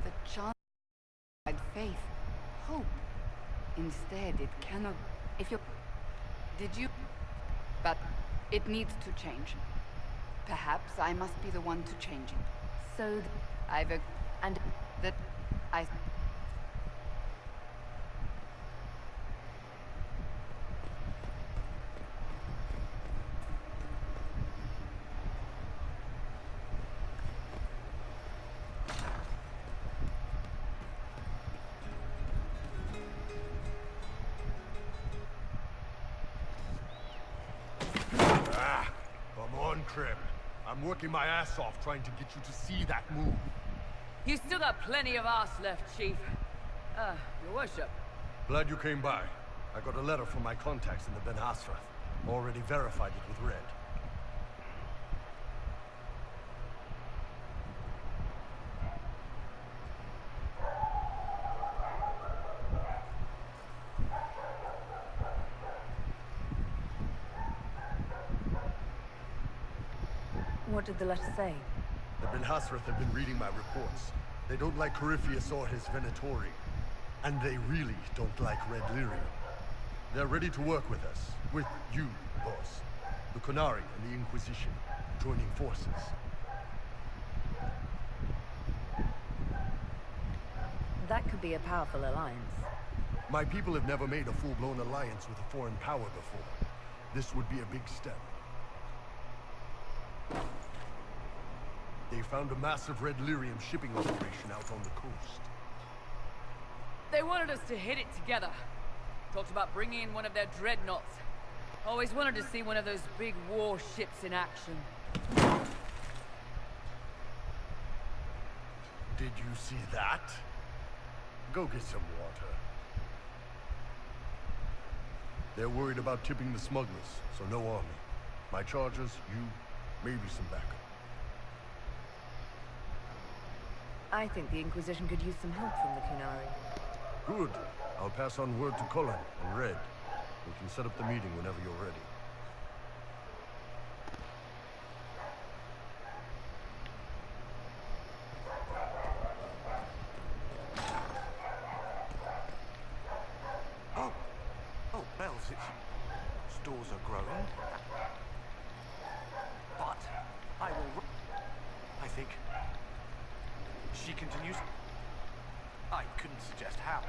The Chantry had faith, hope. Instead, it cannot... If you... Did you... But it needs to change. Perhaps I must be the one to change it. So, I've a... And that... I... Come on, Krem. I'm working my ass off trying to get you to see that move. You still got plenty of arse left, Chief. Your worship. Glad you came by. I got a letter from my contacts in the Ben Hasrath. Already verified it with Red. What did the letter say? The Ben Hasrath have been reading my reports. They don't like Corypheus or his Venatori. And they really don't like Red Lyrium. They're ready to work with us. With you, boss. The Qunari and the Inquisition. Joining forces. That could be a powerful alliance. My people have never made a full-blown alliance with a foreign power before. This would be a big step. They found a massive Red Lyrium shipping operation out on the coast. They wanted us to hit it together. Talked about bringing in one of their dreadnoughts. Always wanted to see one of those big warships in action. Did you see that? Go get some water. They're worried about tipping the smugglers, so no army. My chargers, you, maybe some backup. I think the Inquisition could use some help from the Qunari. Good. I'll pass on word to Cullen and Red. We can set up the meeting whenever you're ready. Oh, Bells, stores are growing. But I will... I think... She continues... I couldn't suggest how.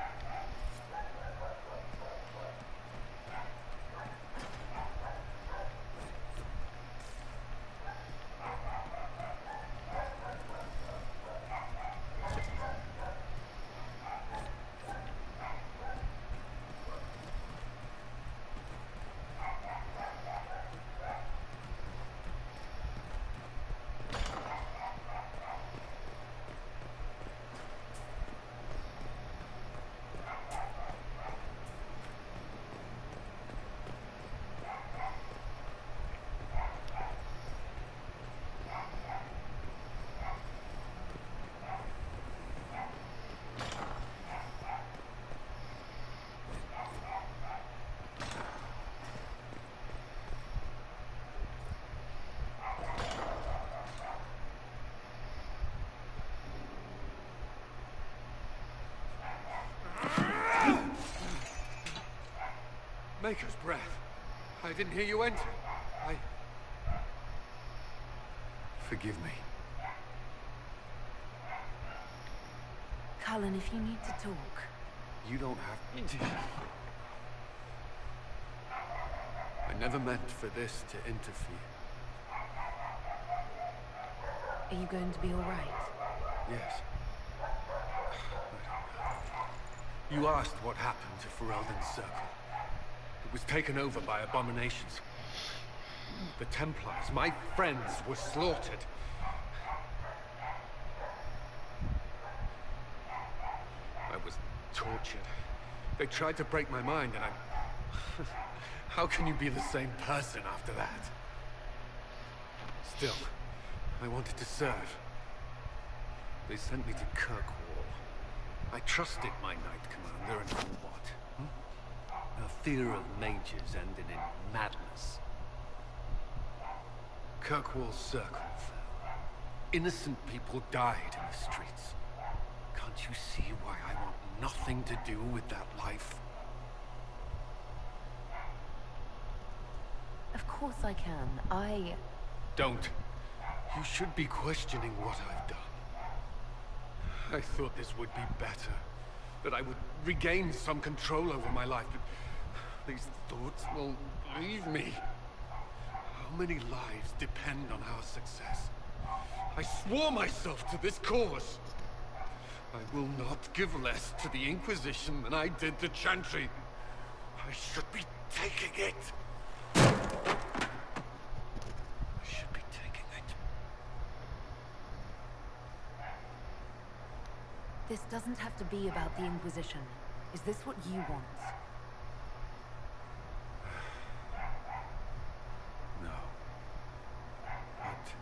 Maker's breath. I didn't hear you enter. Forgive me. Cullen, if you need to talk. You don't have to. I never meant for this to interfere. Are you going to be all right? Yes. You asked what happened to Ferelden's circle. It was taken over by abominations. The Templars, my friends, were slaughtered. I was tortured. They tried to break my mind, and I... How can you be the same person after that? Still, I wanted to serve. They sent me to Kirkwall. I trusted my Knight Commander, and what? A fear of mages ended in madness. Kirkwall's circle fell. Innocent people died in the streets. Can't you see why I want nothing to do with that life? Of course I can. Don't. You should be questioning what I've done. I thought this would be better. That I would regain some control over my life, but these thoughts won't leave me. How many lives depend on our success? I swore myself to this cause. I will not give less to the Inquisition than I did to Chantry. I should be taking it. I This doesn't have to be about the Inquisition. Is this what you want? No. But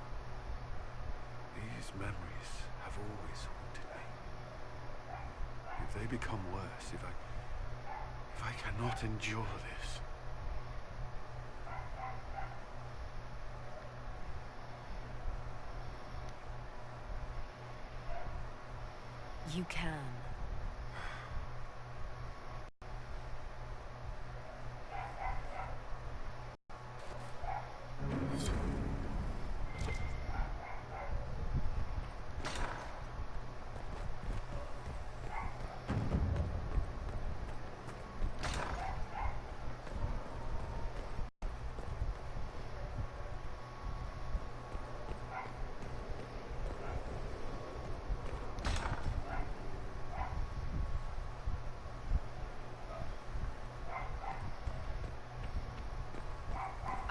these memories have always haunted me. If they become worse, if I cannot endure this. You can.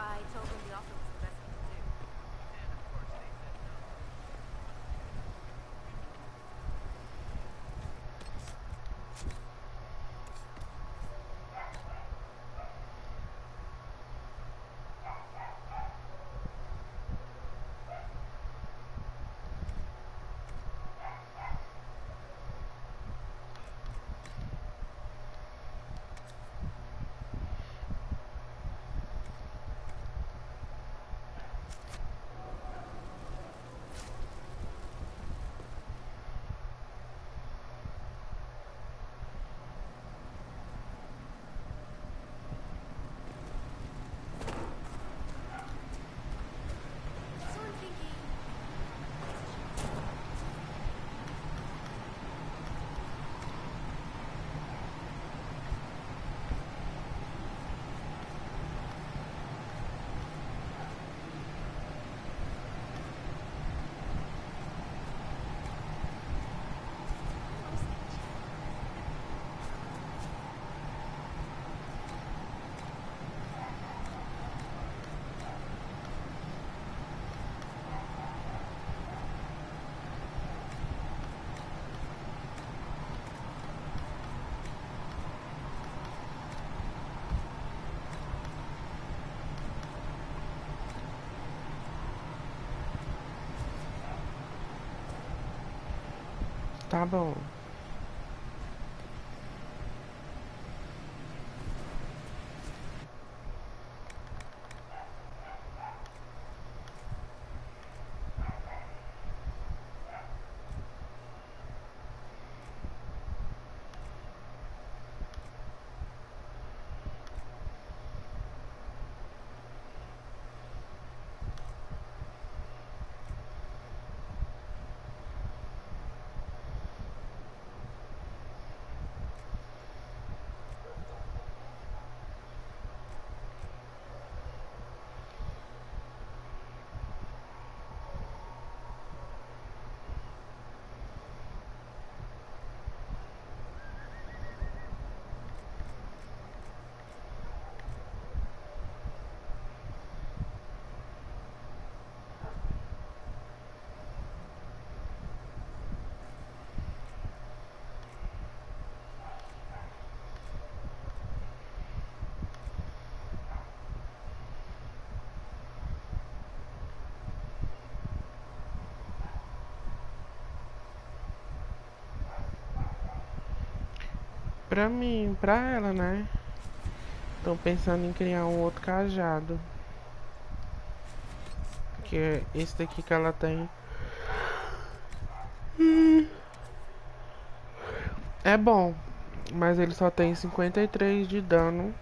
I told them the offer was the best we could do. And of course they said no. So I'm thinking... Tá bom. Pra mim, pra ela, né? Tô pensando em criar um outro cajado. Que é esse daqui que ela tem. É bom, mas ele só tem 53 de dano.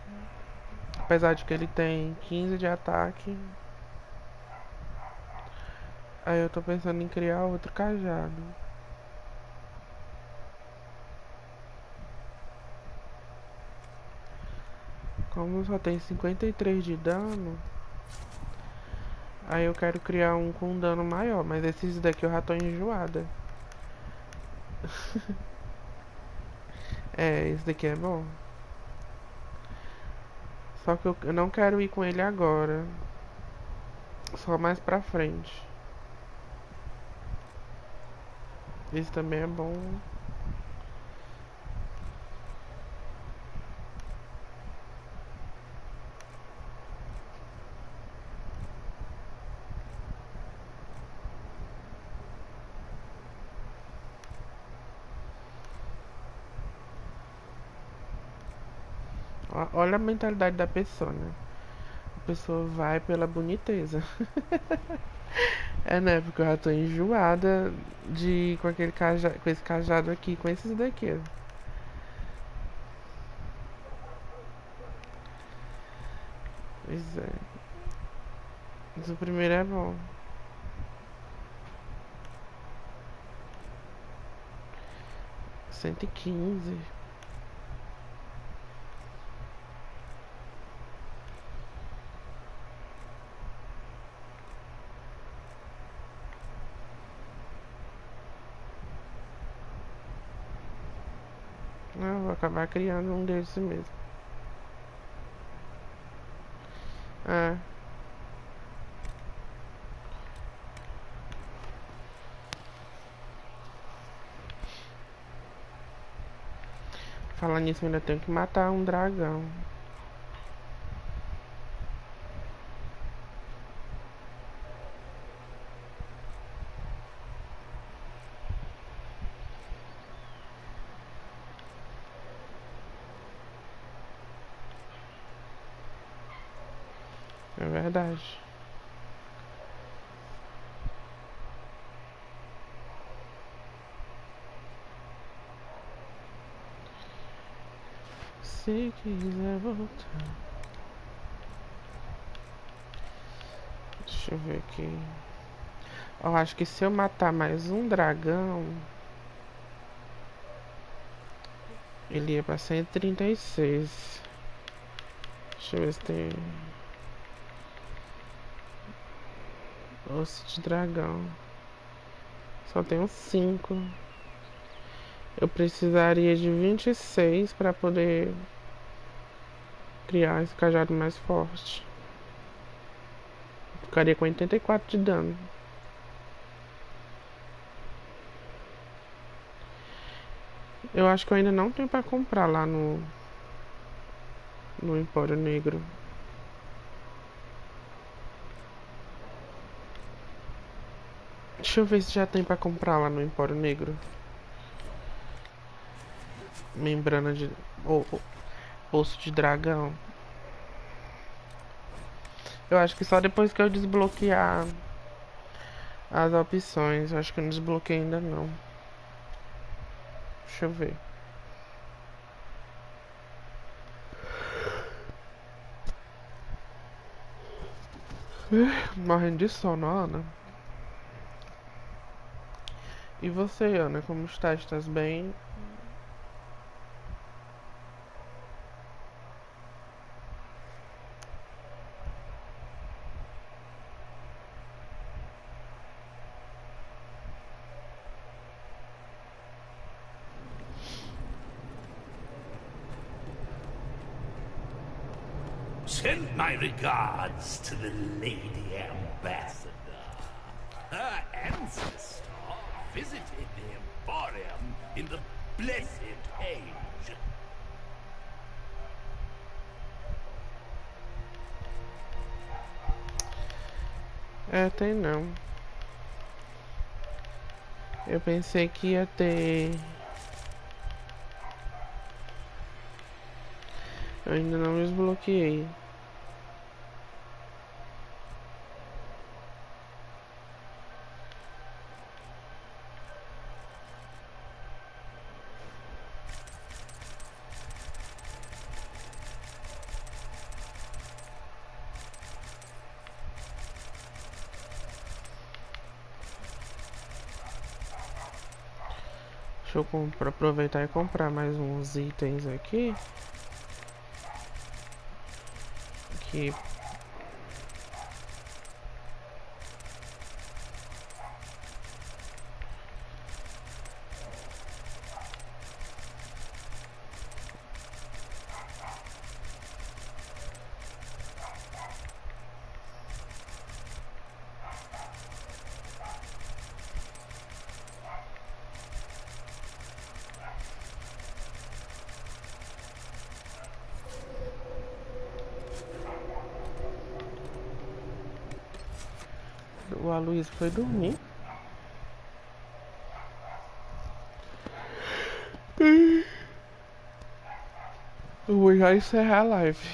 Apesar de que ele tem 15 de ataque. Aí eu tô pensando em criar outro cajado. Como só tem 53 de dano, aí eu quero criar um com dano maior. Mas esses daqui eu já tô enjoada. É, esse daqui é bom. Só que eu não quero ir com ele agora. Só mais pra frente. Esse também é bom. Olha a mentalidade da pessoa, né? A pessoa vai pela boniteza. É, né? Porque eu já tô enjoada com aquele cajado, com esse cajado aqui, com esses daqui, ó. Pois é. Mas o primeiro é bom. Cento e quinze. Eu vou acabar criando um desses mesmo. É. Falar nisso, eu ainda tenho que matar um dragão. É verdade. Se quiser voltar. Deixa eu ver aqui. Eu acho que se eu matar mais um dragão, ele ia pra 136. Deixa eu ver se tem osso de dragão. Só tenho 5. Eu precisaria de 26 para poder criar esse cajado mais forte. Ficaria com 84 de dano. Eu acho que eu ainda não tenho para comprar lá no Empório Negro. Deixa eu ver se já tem para comprar lá no Empório Negro. Membrana de osso de dragão. Eu acho que só depois que eu desbloquear as opções. Eu acho que eu não desbloqueei ainda não. Deixa eu ver. Morrendo de sono, Ana. E você, Ana, como está? Estás bem? Send my regards to the Lady Ambassador. Her ancestor visited the Emporium in the Blessed Age. É, tem não. Eu pensei que ia ter. Eu ainda não desbloqueei. Deixa eu aproveitar e comprar mais uns itens aqui. Que o Aloysio foi dormir. O vou já encerrar a live.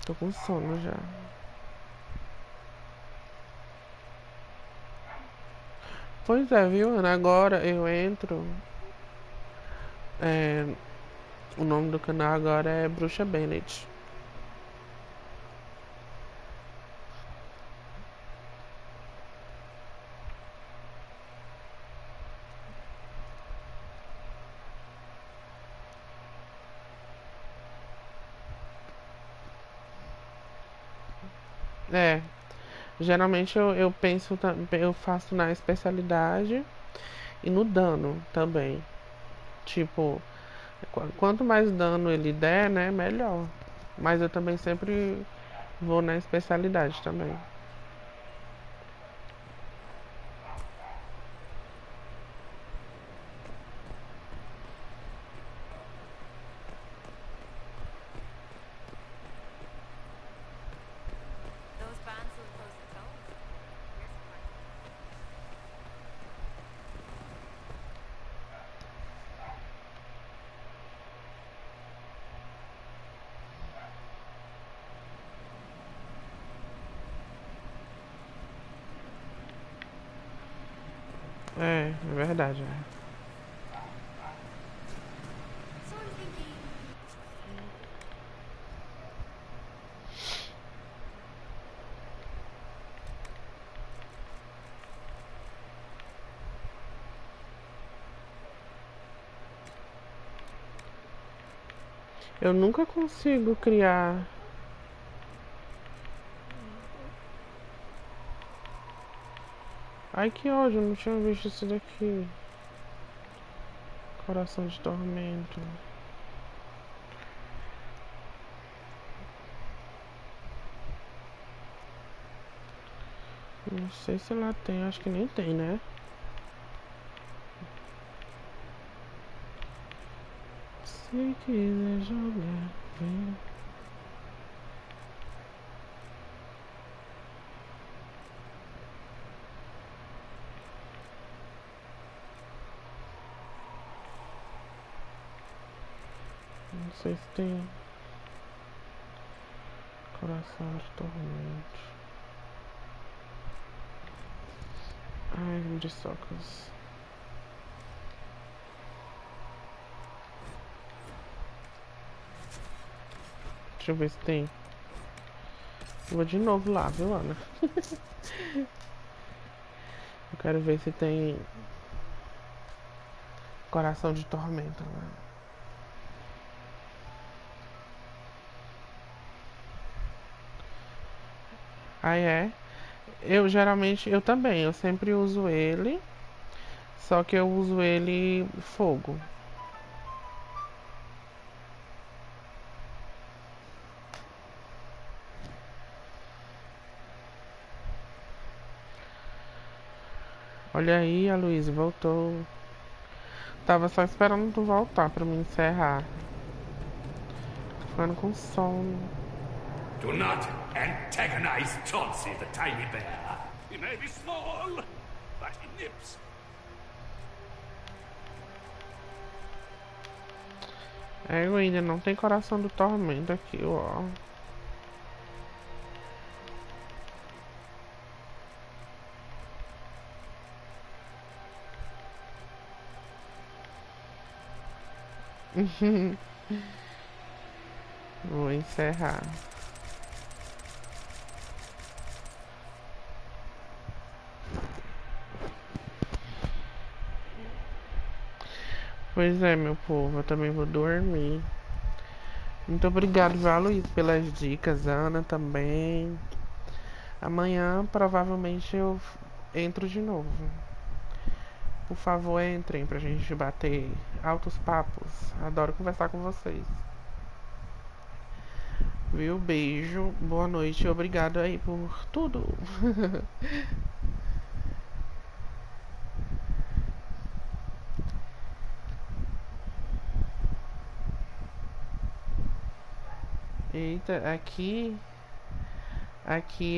Tô com sono já. Pois é, viu, Ana? Agora eu entro. O nome do canal agora é Bruxa Bennett. Geralmente eu penso, eu faço na especialidade e no dano também. Tipo, quanto mais dano ele der, né, melhor. Mas eu também sempre vou na especialidade também. É verdade. Eu nunca consigo criar. Ai, que ódio, eu não tinha visto isso daqui. Coração de tormento. Não sei se lá tem, acho que nem tem, né? Se quiser jogar, vem. Não sei se tem. Coração de tormento. Ai, de socas. Deixa eu ver se tem. Vou de novo lá, viu, Ana? Eu quero ver se tem coração de tormenta, né? Ah, é? Eu geralmente, eu também, eu sempre uso ele. Só que eu uso ele fogo. Olha aí, a Luísa voltou. Tava só esperando tu voltar pra me encerrar. Tô ficando com sono. Do not antagonize Chauncey the tiny bear. He may be small, but he nips. Eu ainda não tem coração do tormento aqui, ó. Vou encerrar. Pois é, meu povo, eu também vou dormir. Muito obrigado, Luiz, pelas dicas, Ana também. Amanhã provavelmente eu entro de novo. Por favor, entrem pra gente bater altos papos. Adoro conversar com vocês. Viu? Beijo, boa noite e obrigado aí por tudo. Eita, aqui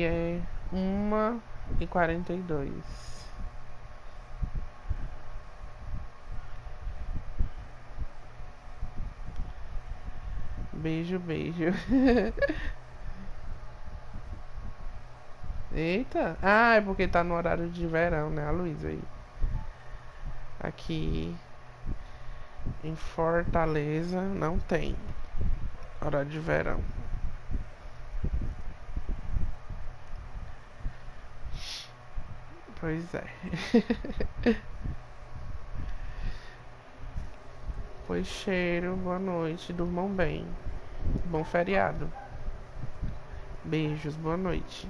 é 1h42. Beijo, beijo. Eita. Ah, é porque tá no horário de verão, né, a Luísa aí. Aqui em Fortaleza não tem horário de verão. Pois é. Pois cheiro, boa noite, durmam bem. Bom feriado. Beijos, boa noite.